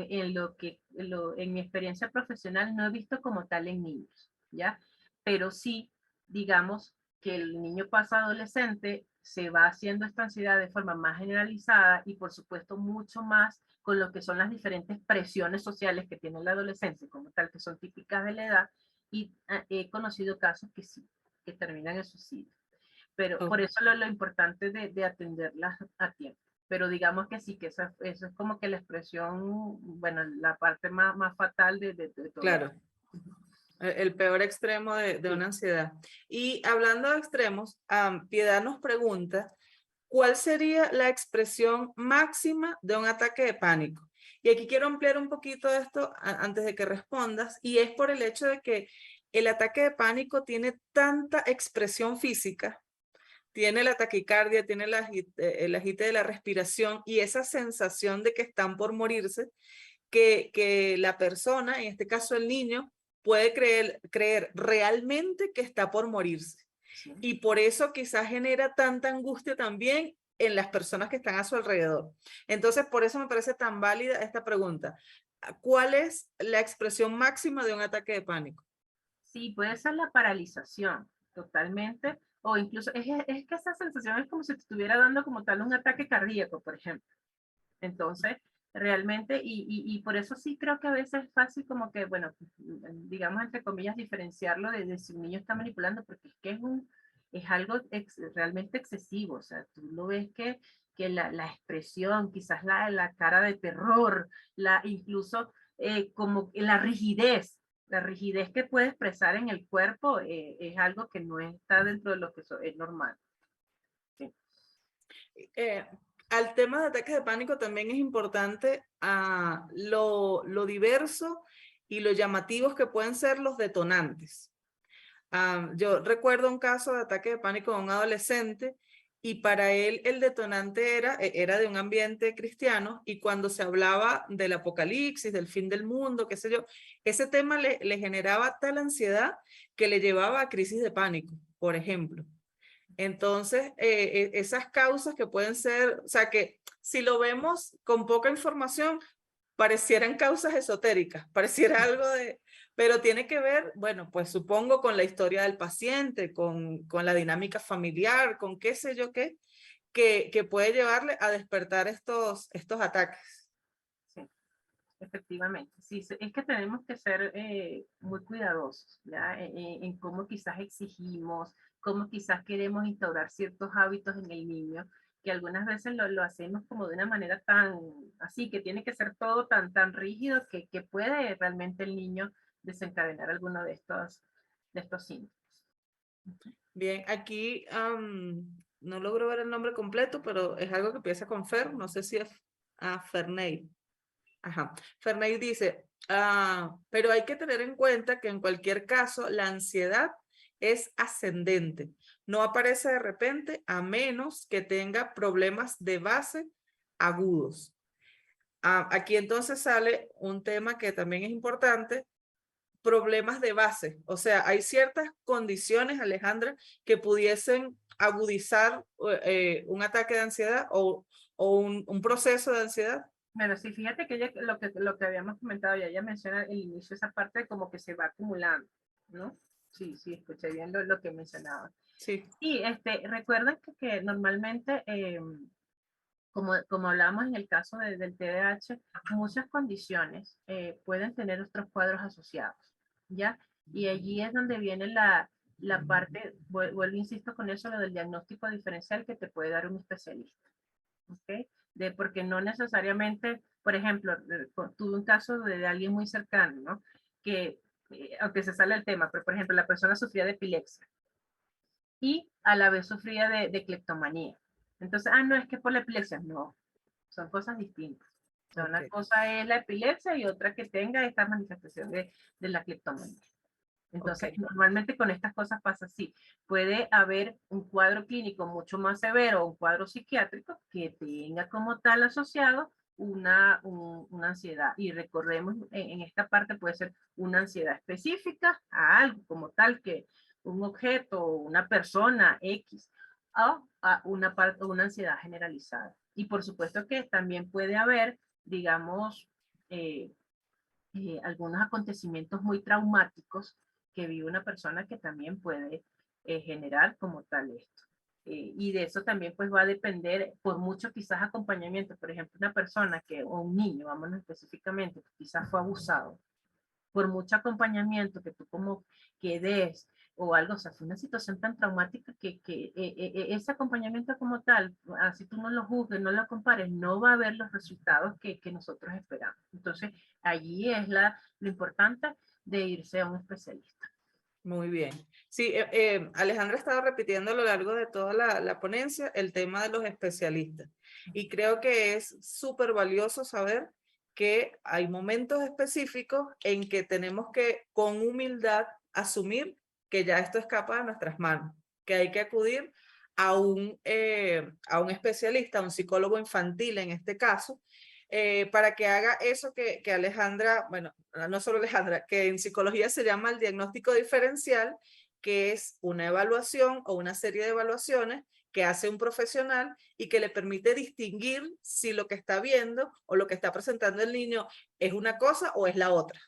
mi experiencia profesional no he visto como tal en niños, ¿ya? Pero sí, digamos que el niño pasa a adolescente, se va haciendo esta ansiedad de forma más generalizada y por supuesto mucho más con lo que son las diferentes presiones sociales que tiene la adolescencia como tal, que son típicas de la edad, y he conocido casos que sí, que terminan en suicidio, pero Oh, por eso lo importante de atenderlas a tiempo. Pero digamos que sí, que eso es como que la expresión, bueno, la parte más fatal de todo esto. claro, el peor extremo de Sí. una ansiedad. Y hablando de extremos, Piedad nos pregunta, ¿cuál sería la expresión máxima de un ataque de pánico? Y aquí quiero ampliar un poquito esto antes de que respondas, y es por el hecho de que el ataque de pánico tiene tanta expresión física, tiene la taquicardia, tiene el agite de la respiración y esa sensación de que están por morirse, que la persona, en este caso el niño, puede creer realmente que está por morirse. Sí. Y por eso quizás genera tanta angustia también en las personas que están a su alrededor. Entonces, por eso me parece tan válida esta pregunta. ¿Cuál es la expresión máxima de un ataque de pánico? Sí, puede ser la paralización, totalmente, o incluso es que esa sensación es como si te estuviera dando como tal un ataque cardíaco, por ejemplo. Entonces, realmente, y por eso sí creo que a veces es fácil como que, bueno, digamos entre comillas, diferenciarlo de si un niño está manipulando, porque es que es algo realmente excesivo, o sea, tú lo ves que la expresión, quizás la cara de terror, incluso como la rigidez que puede expresar en el cuerpo es algo que no está dentro de lo que es normal. Sí. Eh, Al tema de ataques de pánico también es importante lo diverso y lo llamativos que pueden ser los detonantes. Yo recuerdo un caso de ataque de pánico de un adolescente y para él el detonante era de un ambiente cristiano y cuando se hablaba del apocalipsis, del fin del mundo, qué sé yo, ese tema le generaba tal ansiedad que le llevaba a crisis de pánico, por ejemplo. Entonces, esas causas que pueden ser, o sea, que si lo vemos con poca información, parecieran causas esotéricas, pareciera algo de, pero tiene que ver, bueno, pues supongo con la historia del paciente, con la dinámica familiar, con qué sé yo qué, que puede llevarle a despertar estos ataques. Sí. Efectivamente, sí, es que tenemos que ser muy cuidadosos, ¿ya? En cómo quizás exigimos, cómo quizás queremos instaurar ciertos hábitos en el niño, que algunas veces lo hacemos como de una manera tan así, que tiene que ser todo tan rígido que puede realmente el niño desencadenar alguno de estos síntomas. Bien, aquí no logro ver el nombre completo, pero es algo que empieza con Fer, no sé si es Ferney. Ajá. Ferney dice, pero hay que tener en cuenta que en cualquier caso la ansiedad es ascendente, no aparece de repente a menos que tenga problemas de base agudos. Aquí entonces sale un tema que también es importante, problemas de base. O sea, hay ciertas condiciones, Alejandra, que pudiesen agudizar un ataque de ansiedad o un proceso de ansiedad. Bueno, sí, fíjate que lo que habíamos comentado, ya ella menciona el inicio, esa parte de como que se va acumulando, ¿no? Sí, sí, escuché bien lo que mencionaba. Sí, Y recuerden que normalmente, como hablábamos en el caso del TDAH, muchas condiciones pueden tener otros cuadros asociados, ¿ya? Y allí es donde viene la parte, vuelvo, insisto con eso, lo del diagnóstico diferencial que te puede dar un especialista, ¿ok? Porque no necesariamente, por ejemplo, tuve un caso de alguien muy cercano, ¿no? Que, aunque se sale el tema, pero por ejemplo, la persona sufría de epilepsia y a la vez sufría de cleptomanía. Entonces, no, es que por la epilepsia, no, son cosas distintas. O sea, ok, una cosa es la epilepsia y otra que tenga esta manifestación de la cleptomanía. ok, Entonces, normalmente con estas cosas pasa así. Puede haber un cuadro clínico mucho más severo, un cuadro psiquiátrico que tenga como tal asociado una ansiedad. Y recordemos, en esta parte puede ser una ansiedad específica a algo como tal que un objeto, una persona X, o a una ansiedad generalizada. Y por supuesto que también puede haber, digamos, eh, algunos acontecimientos muy traumáticos que vive una persona que también puede generar como tal esto. Y de eso también pues va a depender, por mucho quizás acompañamiento, por ejemplo, una persona o un niño, vámonos específicamente, que quizás fue abusado, por mucho acompañamiento que tú como que des o algo, o sea, fue una situación tan traumática que ese acompañamiento como tal, así tú no lo juzgues, no lo compares, no va a haber los resultados que nosotros esperamos. Entonces, allí es lo importante de irse a un especialista. muy bien. Sí, Alejandra estaba repitiendo a lo largo de toda la ponencia el tema de los especialistas y creo que es súper valioso saber que hay momentos específicos en que tenemos que con humildad asumir que ya esto escapa de nuestras manos, que hay que acudir a un especialista, a un psicólogo infantil en este caso, para que haga eso que Alejandra, bueno, no solo Alejandra, que en psicología se llama el diagnóstico diferencial, que es una evaluación o una serie de evaluaciones que hace un profesional y que le permite distinguir si lo que está viendo o lo que está presentando el niño es una cosa o es la otra.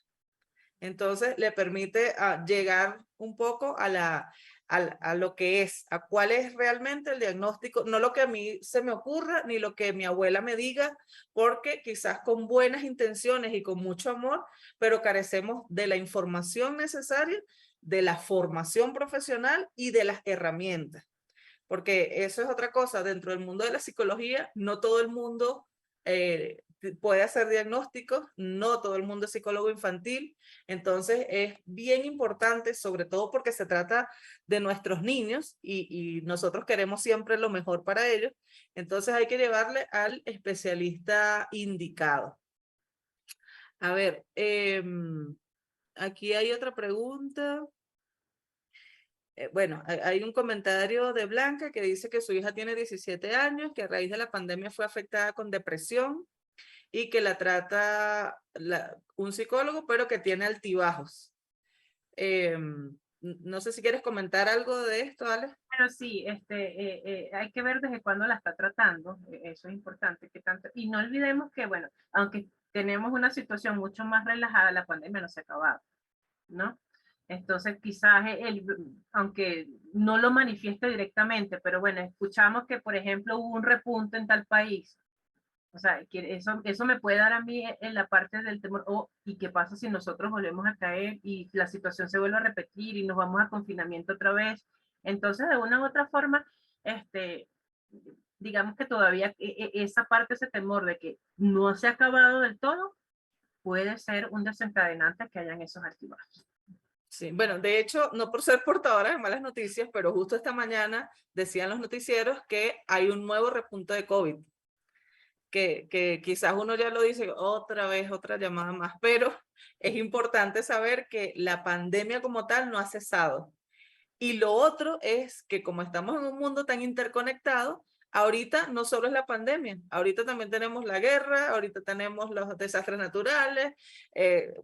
Entonces le permite llegar un poco a lo que es, a cuál es realmente el diagnóstico, no lo que a mí se me ocurra ni lo que mi abuela me diga, porque quizás con buenas intenciones y con mucho amor, pero carecemos de la información necesaria, de la formación profesional y de las herramientas. Porque eso es otra cosa, dentro del mundo de la psicología, no todo el mundo puede hacer diagnósticos, no todo el mundo es psicólogo infantil, entonces es bien importante, sobre todo porque se trata de nuestros niños y nosotros queremos siempre lo mejor para ellos, entonces hay que llevarle al especialista indicado. A ver, aquí hay otra pregunta. Bueno, hay un comentario de Blanca que dice que su hija tiene 17 años, que a raíz de la pandemia fue afectada con depresión y que la trata un psicólogo, pero que tiene altibajos. No sé si quieres comentar algo de esto, Ale. Pero sí, hay que ver desde cuándo la está tratando, eso es importante, que tanto, y no olvidemos que, bueno, aunque tenemos una situación mucho más relajada, la pandemia no se ha acabado, ¿no? Entonces, quizás aunque no lo manifieste directamente, pero bueno, escuchamos que, por ejemplo, hubo un repunte en tal país. O sea, que eso me puede dar a mí en la parte del temor, ¿y qué pasa si nosotros volvemos a caer y la situación se vuelve a repetir y nos vamos a confinamiento otra vez? Entonces, de una u otra forma, este, digamos que todavía esa parte, ese temor de que no se ha acabado del todo, puede ser un desencadenante que hayan esos altibajos. Sí, bueno, de hecho, no por ser portadora de malas noticias, pero justo esta mañana decían los noticieros que hay un nuevo repunte de COVID. Que quizás uno ya lo dice otra vez, otra llamada más, pero es importante saber que la pandemia como tal no ha cesado. Y lo otro es que como estamos en un mundo tan interconectado, ahorita no solo es la pandemia, ahorita también tenemos la guerra, ahorita tenemos los desastres naturales,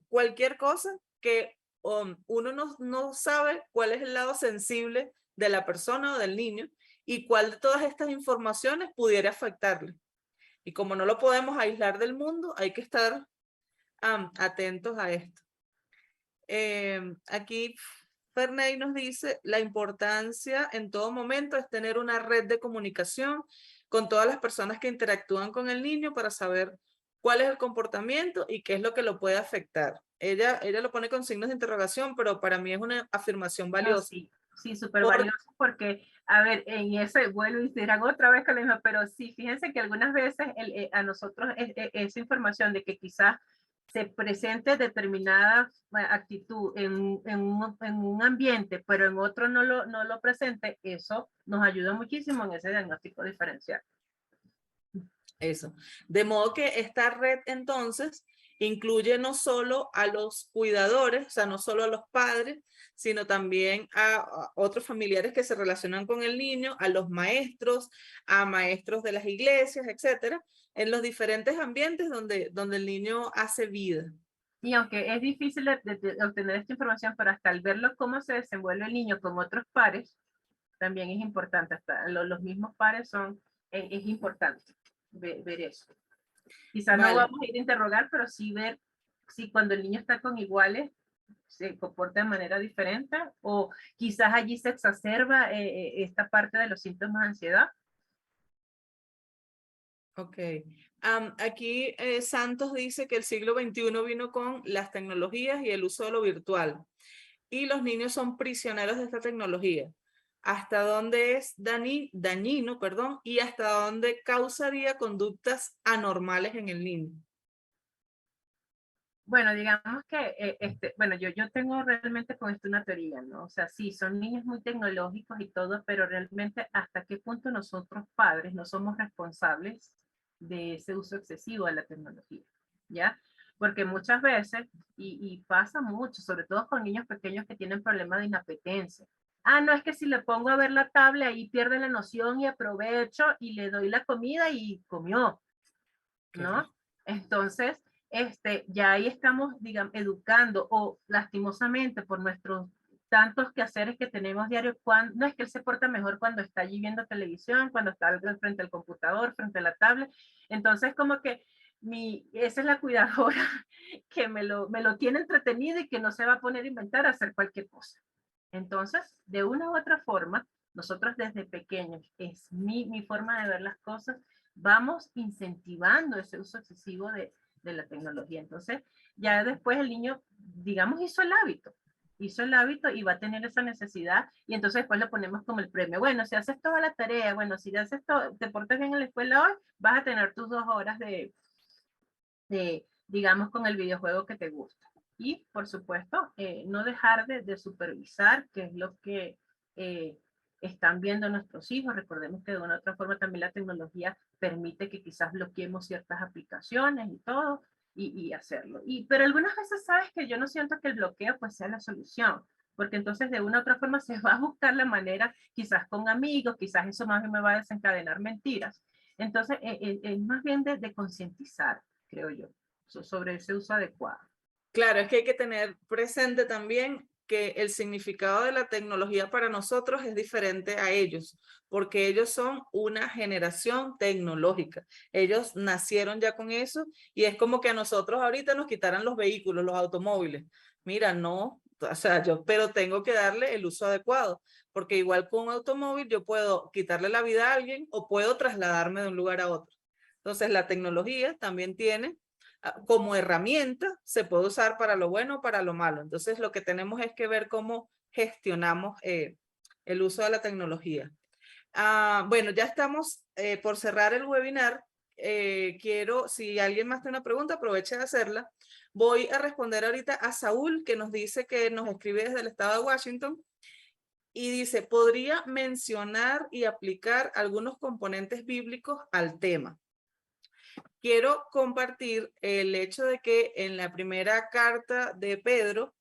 cualquier cosa que uno no sabe cuál es el lado sensible de la persona o del niño y cuál de todas estas informaciones pudiera afectarle. Y como no lo podemos aislar del mundo, hay que estar atentos a esto. Aquí Ferney nos dice, la importancia en todo momento es tener una red de comunicación con todas las personas que interactúan con el niño para saber cuál es el comportamiento y qué es lo que lo puede afectar. Ella lo pone con signos de interrogación, pero para mí es una afirmación No, valiosa. sí, sí, súper valioso porque, a ver, en ese vuelo y dirán otra vez que lo mismo, pero sí, fíjense que algunas veces a nosotros esa información de que quizás se presente determinada actitud en un ambiente, pero en otro no lo presente, eso nos ayuda muchísimo en ese diagnóstico diferencial. Eso. De modo que esta red entonces incluye no solo a los cuidadores, o sea, no solo a los padres, sino también a otros familiares que se relacionan con el niño, a los maestros, a maestros de las iglesias, etcétera, en los diferentes ambientes donde el niño hace vida. Y aunque es difícil de obtener esta información, pero hasta al verlo cómo se desenvuelve el niño con otros pares, también es importante. Hasta los mismos pares son, es importante ver eso. Quizás no Vale. vamos a ir a interrogar, pero sí ver si cuando el niño está con iguales se comporta de manera diferente o quizás allí se exacerba esta parte de los síntomas de ansiedad. Ok. Aquí Santos dice que el siglo XXI vino con las tecnologías y el uso de lo virtual. Y los niños son prisioneros de esta tecnología. ¿Hasta dónde es dañino, perdón, y hasta dónde causaría conductas anormales en el niño? Bueno, digamos que, bueno, yo tengo realmente con esto una teoría, ¿no? O sea, sí, son niños muy tecnológicos y todo, pero realmente hasta qué punto nosotros padres no somos responsables de ese uso excesivo de la tecnología, ¿ya? Porque muchas veces, y pasa mucho, sobre todo con niños pequeños que tienen problemas de inapetencia. Ah, no, es que si le pongo a ver la tablet ahí pierde la noción y aprovecho y le doy la comida y comió, ¿no? Entonces, ya ahí estamos, digamos, educando o lastimosamente por nuestros tantos quehaceres que tenemos diarios, no es que él se porta mejor cuando está allí viendo televisión, cuando está frente al computador, frente a la tablet. Entonces, como que esa es la cuidadora que me lo tiene entretenido y que no se va a poner a inventar a hacer cualquier cosa. Entonces, de una u otra forma, nosotros desde pequeños, es mi forma de ver las cosas, vamos incentivando ese uso excesivo de la tecnología. Entonces, ya después el niño, digamos, hizo el hábito y va a tener esa necesidad y entonces después lo ponemos como el premio. Bueno, si haces toda la tarea, bueno, si haces todo, te portas bien en la escuela hoy, vas a tener tus 2 horas digamos, con el videojuego que te gusta. Y, por supuesto, no dejar de supervisar qué es lo que están viendo nuestros hijos. Recordemos que de una u otra forma también la tecnología permite que quizás bloqueemos ciertas aplicaciones y todo, y hacerlo. Pero algunas veces sabes que yo no siento que el bloqueo pues sea la solución, porque entonces de una u otra forma se va a buscar la manera, quizás con amigos, quizás eso más bien me va a desencadenar mentiras. Entonces, es más bien de concientizar, creo yo, sobre ese uso adecuado. Claro, es que hay que tener presente también que el significado de la tecnología para nosotros es diferente a ellos, porque ellos son una generación tecnológica. Ellos nacieron ya con eso y es como que a nosotros ahorita nos quitaran los vehículos, los automóviles. Mira, no, o sea, pero tengo que darle el uso adecuado, porque igual con un automóvil yo puedo quitarle la vida a alguien o puedo trasladarme de un lugar a otro. Entonces, la tecnología también tiene como herramienta, se puede usar para lo bueno o para lo malo. Entonces, lo que tenemos es que ver cómo gestionamos el uso de la tecnología. Bueno, ya estamos por cerrar el webinar. Quiero, si alguien más tiene una pregunta, aproveche de hacerla. Voy a responder ahorita a Saúl, que nos dice que nos escribe desde el estado de Washington. Y dice, ¿podría mencionar y aplicar algunos componentes bíblicos al tema? Quiero compartir el hecho de que en la primera carta de Pedro,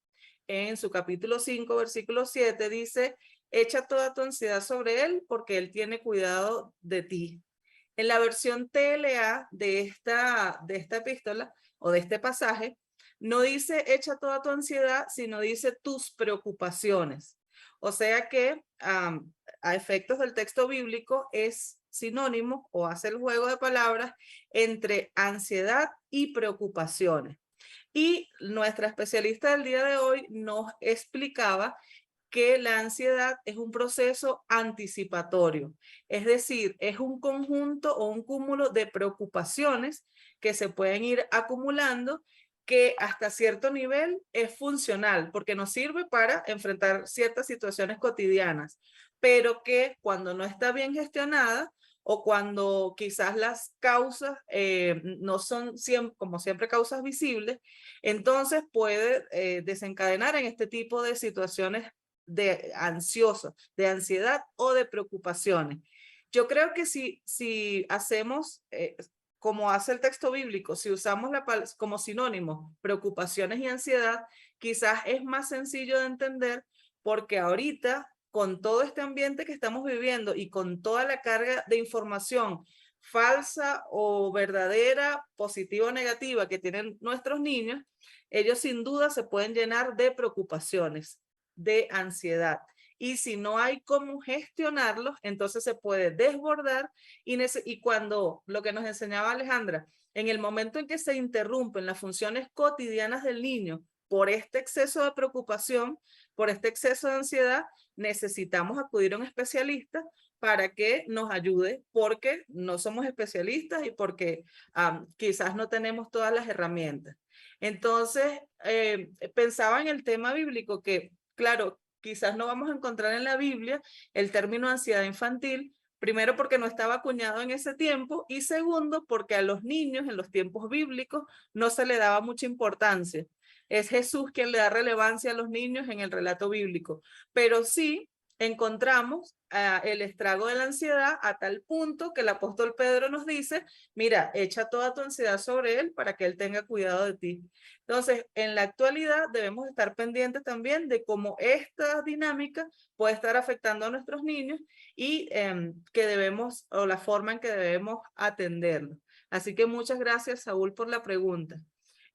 en su capítulo 5, versículo 7, dice, echa toda tu ansiedad sobre él porque él tiene cuidado de ti. En la versión TLA de esta epístola o de este pasaje, no dice echa toda tu ansiedad, sino dice tus preocupaciones. O sea que a efectos del texto bíblico es sinónimo o hace el juego de palabras entre ansiedad y preocupaciones. Y nuestra especialista del día de hoy nos explicaba que la ansiedad es un proceso anticipatorio, es decir, es un conjunto o un cúmulo de preocupaciones que se pueden ir acumulando, que hasta cierto nivel es funcional porque nos sirve para enfrentar ciertas situaciones cotidianas, pero que cuando no está bien gestionada o cuando quizás las causas no son como siempre causas visibles, entonces puede desencadenar en este tipo de situaciones de ansioso, de ansiedad o de preocupaciones. Yo creo que si hacemos, como hace el texto bíblico, si usamos como sinónimo preocupaciones y ansiedad, quizás es más sencillo de entender porque ahorita con todo este ambiente que estamos viviendo y con toda la carga de información falsa o verdadera, positiva o negativa que tienen nuestros niños, ellos sin duda se pueden llenar de preocupaciones, de ansiedad. Y si no hay cómo gestionarlos, entonces se puede desbordar y cuando lo que nos enseñaba Alejandra, en el momento en que se interrumpen las funciones cotidianas del niño por este exceso de preocupación, por este exceso de ansiedad, necesitamos acudir a un especialista para que nos ayude porque no somos especialistas y porque quizás no tenemos todas las herramientas. Entonces, pensaba en el tema bíblico que, claro, quizás no vamos a encontrar en la Biblia el término ansiedad infantil, primero porque no estaba acuñado en ese tiempo y segundo porque a los niños en los tiempos bíblicos no se le daba mucha importancia. Es Jesús quien le da relevancia a los niños en el relato bíblico, pero sí encontramos el estrago de la ansiedad a tal punto que el apóstol Pedro nos dice, mira, echa toda tu ansiedad sobre él para que él tenga cuidado de ti. Entonces, en la actualidad debemos estar pendientes también de cómo esta dinámica puede estar afectando a nuestros niños y que debemos, o la forma en que debemos atenderlo. Así que muchas gracias, Saúl, por la pregunta.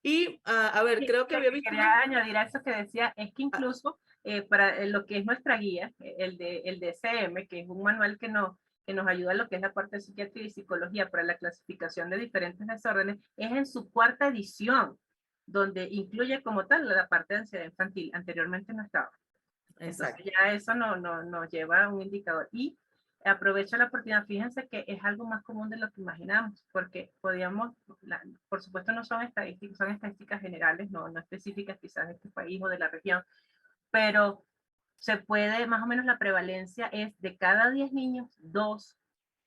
Y, a ver, Sí, creo que lo había que visto quería añadir a eso que decía es que ah, incluso para lo que es nuestra guía, el de SM, que es un manual que nos ayuda a lo que es la parte de psiquiatría y psicología para la clasificación de diferentes desórdenes, es en su cuarta edición, donde incluye como tal la parte de ansiedad infantil. Anteriormente no estaba. Entonces exacto. ya eso nos lleva a un indicador. Y aprovecho la oportunidad, fíjense que es algo más común de lo que imaginamos, porque podíamos, por supuesto no son estadísticas generales, no específicas quizás de este país o de la región, pero se puede, más o menos la prevalencia es de cada 10 niños, 2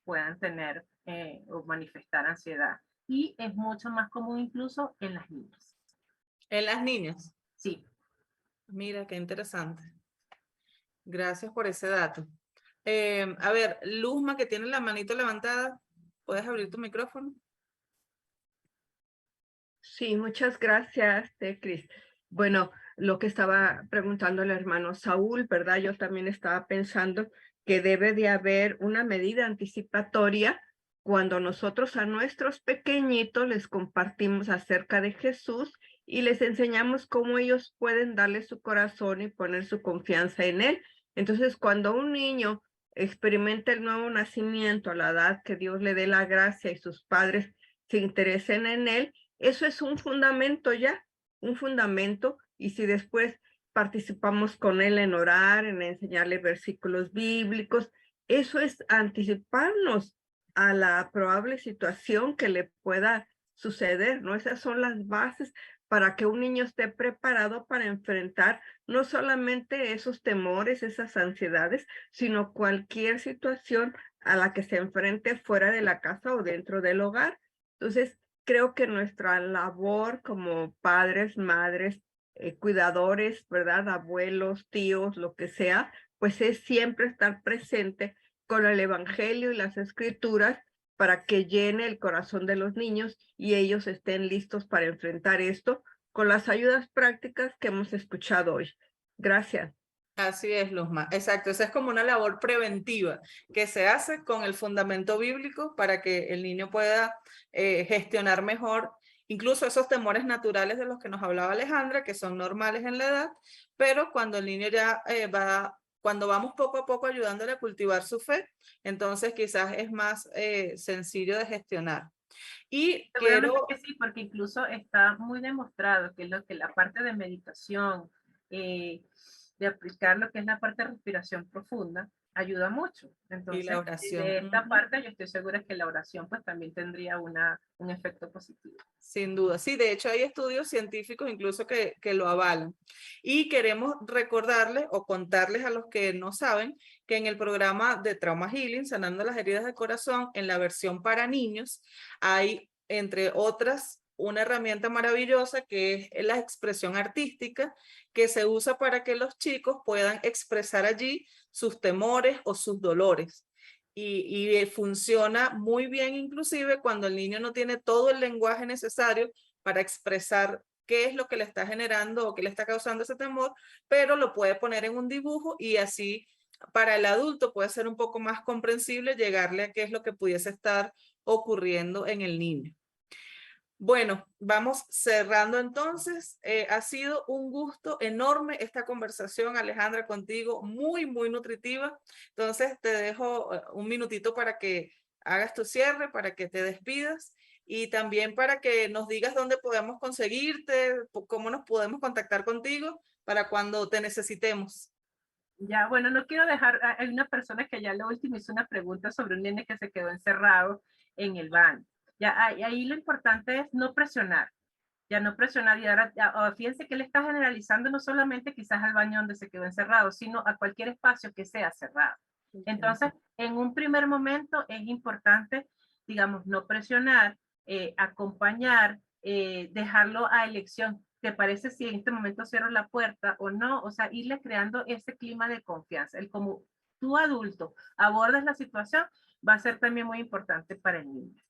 puedan tener o manifestar ansiedad. Y es mucho más común incluso en las niñas. En las niñas. Sí. Mira, qué interesante. Gracias por ese dato. A ver, Luzma, que tiene la manito levantada, ¿puedes abrir tu micrófono? Sí, muchas gracias, Cris. Bueno, lo que estaba preguntando el hermano Saúl, ¿verdad? Yo también estaba pensando que debe de haber una medida anticipatoria cuando nosotros a nuestros pequeñitos les compartimos acerca de Jesús y les enseñamos cómo ellos pueden darle su corazón y poner su confianza en él. Entonces, cuando un niño experimenta el nuevo nacimiento a la edad que Dios le dé la gracia y sus padres se interesen en él, eso es un fundamento ya, un fundamento, y si después participamos con él en orar, en enseñarle versículos bíblicos, eso es anticiparnos a la probable situación que le pueda suceder, ¿no? Esas son las bases para que un niño esté preparado para enfrentar no solamente esos temores, esas ansiedades, sino cualquier situación a la que se enfrente fuera de la casa o dentro del hogar. Entonces, creo que nuestra labor como padres, madres, cuidadores, ¿verdad? Abuelos, tíos, lo que sea, pues es siempre estar presente con el Evangelio y las Escrituras para que llene el corazón de los niños y ellos estén listos para enfrentar esto con las ayudas prácticas que hemos escuchado hoy. Gracias. Así es, Luzma. Exacto, esa es como una labor preventiva que se hace con el fundamento bíblico para que el niño pueda gestionar mejor incluso esos temores naturales de los que nos hablaba Alejandra, que son normales en la edad, pero cuando el niño ya va cuando vamos poco a poco ayudándole a cultivar su fe, entonces quizás es más sencillo de gestionar. Y Seguramente quiero... que sí, porque incluso está muy demostrado que lo que la parte de meditación, de aplicar lo que es la parte de respiración profunda, ayuda mucho. Y la Entonces, oración. de esta parte, yo estoy segura que la oración pues también tendría un efecto positivo. Sin duda, sí, de hecho hay estudios científicos incluso que lo avalan. Y queremos recordarles o contarles a los que no saben que en el programa de Trauma Healing, Sanando las Heridas del Corazón, en la versión para niños, hay, entre otras, una herramienta maravillosa que es la expresión artística, que se usa para que los chicos puedan expresar allí sus temores o sus dolores. Y funciona muy bien inclusive cuando el niño no tiene todo el lenguaje necesario para expresar qué es lo que le está generando o qué le está causando ese temor, pero lo puede poner en un dibujo y así para el adulto puede ser un poco más comprensible llegarle a qué es lo que pudiese estar ocurriendo en el niño. Bueno, vamos cerrando entonces. Ha sido un gusto enorme esta conversación, Alejandra, contigo, muy, muy nutritiva. Entonces te dejo un minutito para que hagas tu cierre, para que te despidas y también para que nos digas dónde podemos conseguirte, cómo nos podemos contactar contigo para cuando te necesitemos. Ya, bueno, no quiero dejar, hay una persona que ya lo último hizo una pregunta sobre un nene que se quedó encerrado en el baño. Ya, ahí lo importante es no presionar, ya no presionar y ahora, fíjense que él está generalizando no solamente quizás al baño donde se quedó encerrado, sino a cualquier espacio que sea cerrado. Entonces, en un primer momento es importante, digamos, no presionar, acompañar, dejarlo a elección. ¿Te parece si en este momento cierro la puerta o no? O sea, irle creando ese clima de confianza. El como tú adulto abordas la situación va a ser también muy importante para el niño.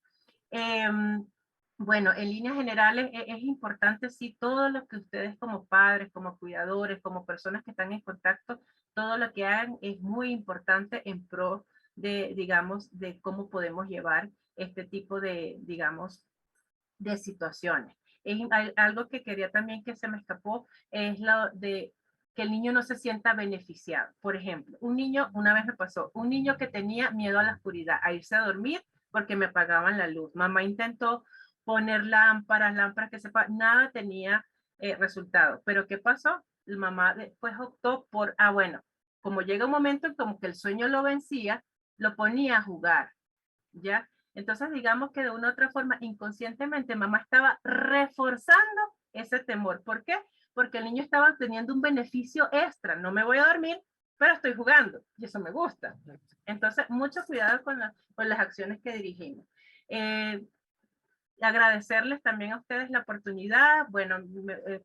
Bueno, en líneas generales es importante, sí, todo lo que ustedes como padres, como cuidadores, como personas que están en contacto, todo lo que hagan es muy importante en pro de, digamos, de cómo podemos llevar este tipo de, digamos, de situaciones. Algo que quería también que se me escapó es lo de que el niño no se sienta beneficiado. Por ejemplo, un niño, una vez me pasó, un niño que tenía miedo a la oscuridad, a irse a dormir porque me apagaban la luz. Mamá intentó poner lámparas que sepa, nada tenía resultado. Pero ¿qué pasó? La mamá después optó por, bueno, como llega un momento en como que el sueño lo vencía, lo ponía a jugar, ¿ya? Entonces, digamos que de una u otra forma, inconscientemente, mamá estaba reforzando ese temor. ¿Por qué? Porque el niño estaba teniendo un beneficio extra. No me voy a dormir, pero estoy jugando y eso me gusta. Entonces, mucho cuidado con las acciones que dirigimos. Agradecerles también a ustedes la oportunidad. Bueno,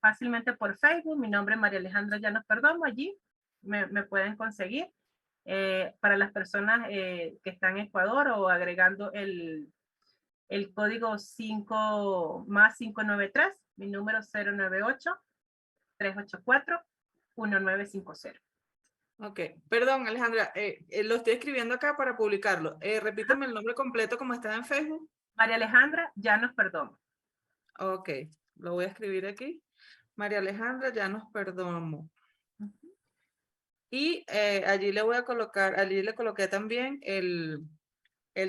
fácilmente por Facebook, mi nombre es María Alejandra Llanos Perdomo, allí me pueden conseguir. Para las personas que están en Ecuador o agregando el código 5 más 593, mi número 098-384-1950. Ok, perdón Alejandra, lo estoy escribiendo acá para publicarlo. Repíteme el nombre completo como está en Facebook. María Alejandra Llanos Perdomo. Ok, lo voy a escribir aquí. María Alejandra Llanos Perdomo. Y allí le voy a colocar, allí le coloqué también el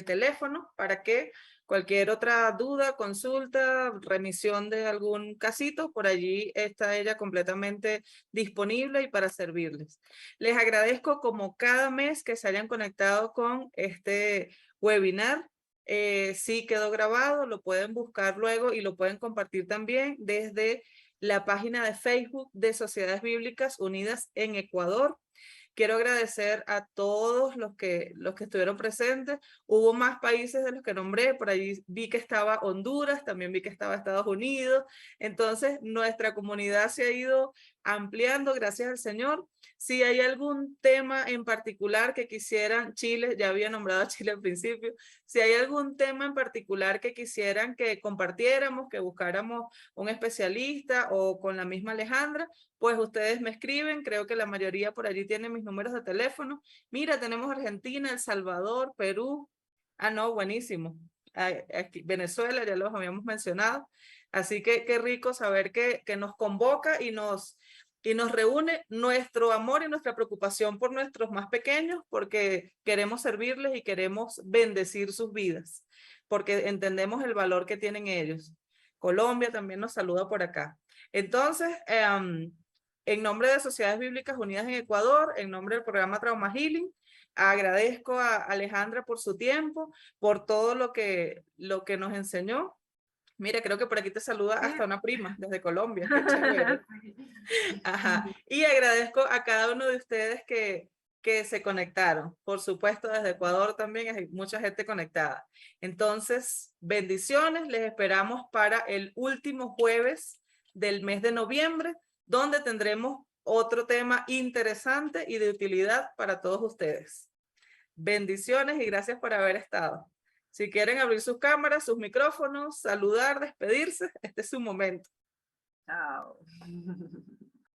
teléfono para que cualquier otra duda, consulta, remisión de algún casito, por allí está ella completamente disponible y para servirles. Les agradezco como cada mes que se hayan conectado con este webinar. Sí quedó grabado, lo pueden buscar luego y lo pueden compartir también desde la página de Facebook de Sociedades Bíblicas Unidas en Ecuador. Quiero agradecer a todos los que estuvieron presentes. Hubo más países de los que nombré, por ahí vi que estaba Honduras, también vi que estaba Estados Unidos. Entonces, nuestra comunidad se ha ido ampliando, gracias al Señor. Si hay algún tema en particular que quisieran, Chile, ya había nombrado a Chile al principio, si hay algún tema en particular que quisieran que compartiéramos, que buscáramos un especialista o con la misma Alejandra, pues ustedes me escriben, creo que la mayoría por allí tienen mis números de teléfono. Mira, tenemos Argentina, El Salvador, Perú. Ah, no, buenísimo. Aquí, Venezuela, ya los habíamos mencionado. Así que qué rico saber que nos convoca y nos y nos reúne nuestro amor y nuestra preocupación por nuestros más pequeños, porque queremos servirles y queremos bendecir sus vidas, porque entendemos el valor que tienen ellos. Colombia también nos saluda por acá. Entonces, en nombre de Sociedades Bíblicas Unidas en Ecuador, en nombre del programa Trauma Healing, agradezco a Alejandra por su tiempo, por todo lo que nos enseñó. Mira, creo que por aquí te saluda hasta una prima desde Colombia. Qué chévere. Ajá. Y agradezco a cada uno de ustedes que se conectaron. Por supuesto, desde Ecuador también hay mucha gente conectada. Entonces, bendiciones. Les esperamos para el último jueves del mes de noviembre, donde tendremos otro tema interesante y de utilidad para todos ustedes. Bendiciones y gracias por haber estado. Si quieren abrir sus cámaras, sus micrófonos, saludar, despedirse, este es su momento. Chao.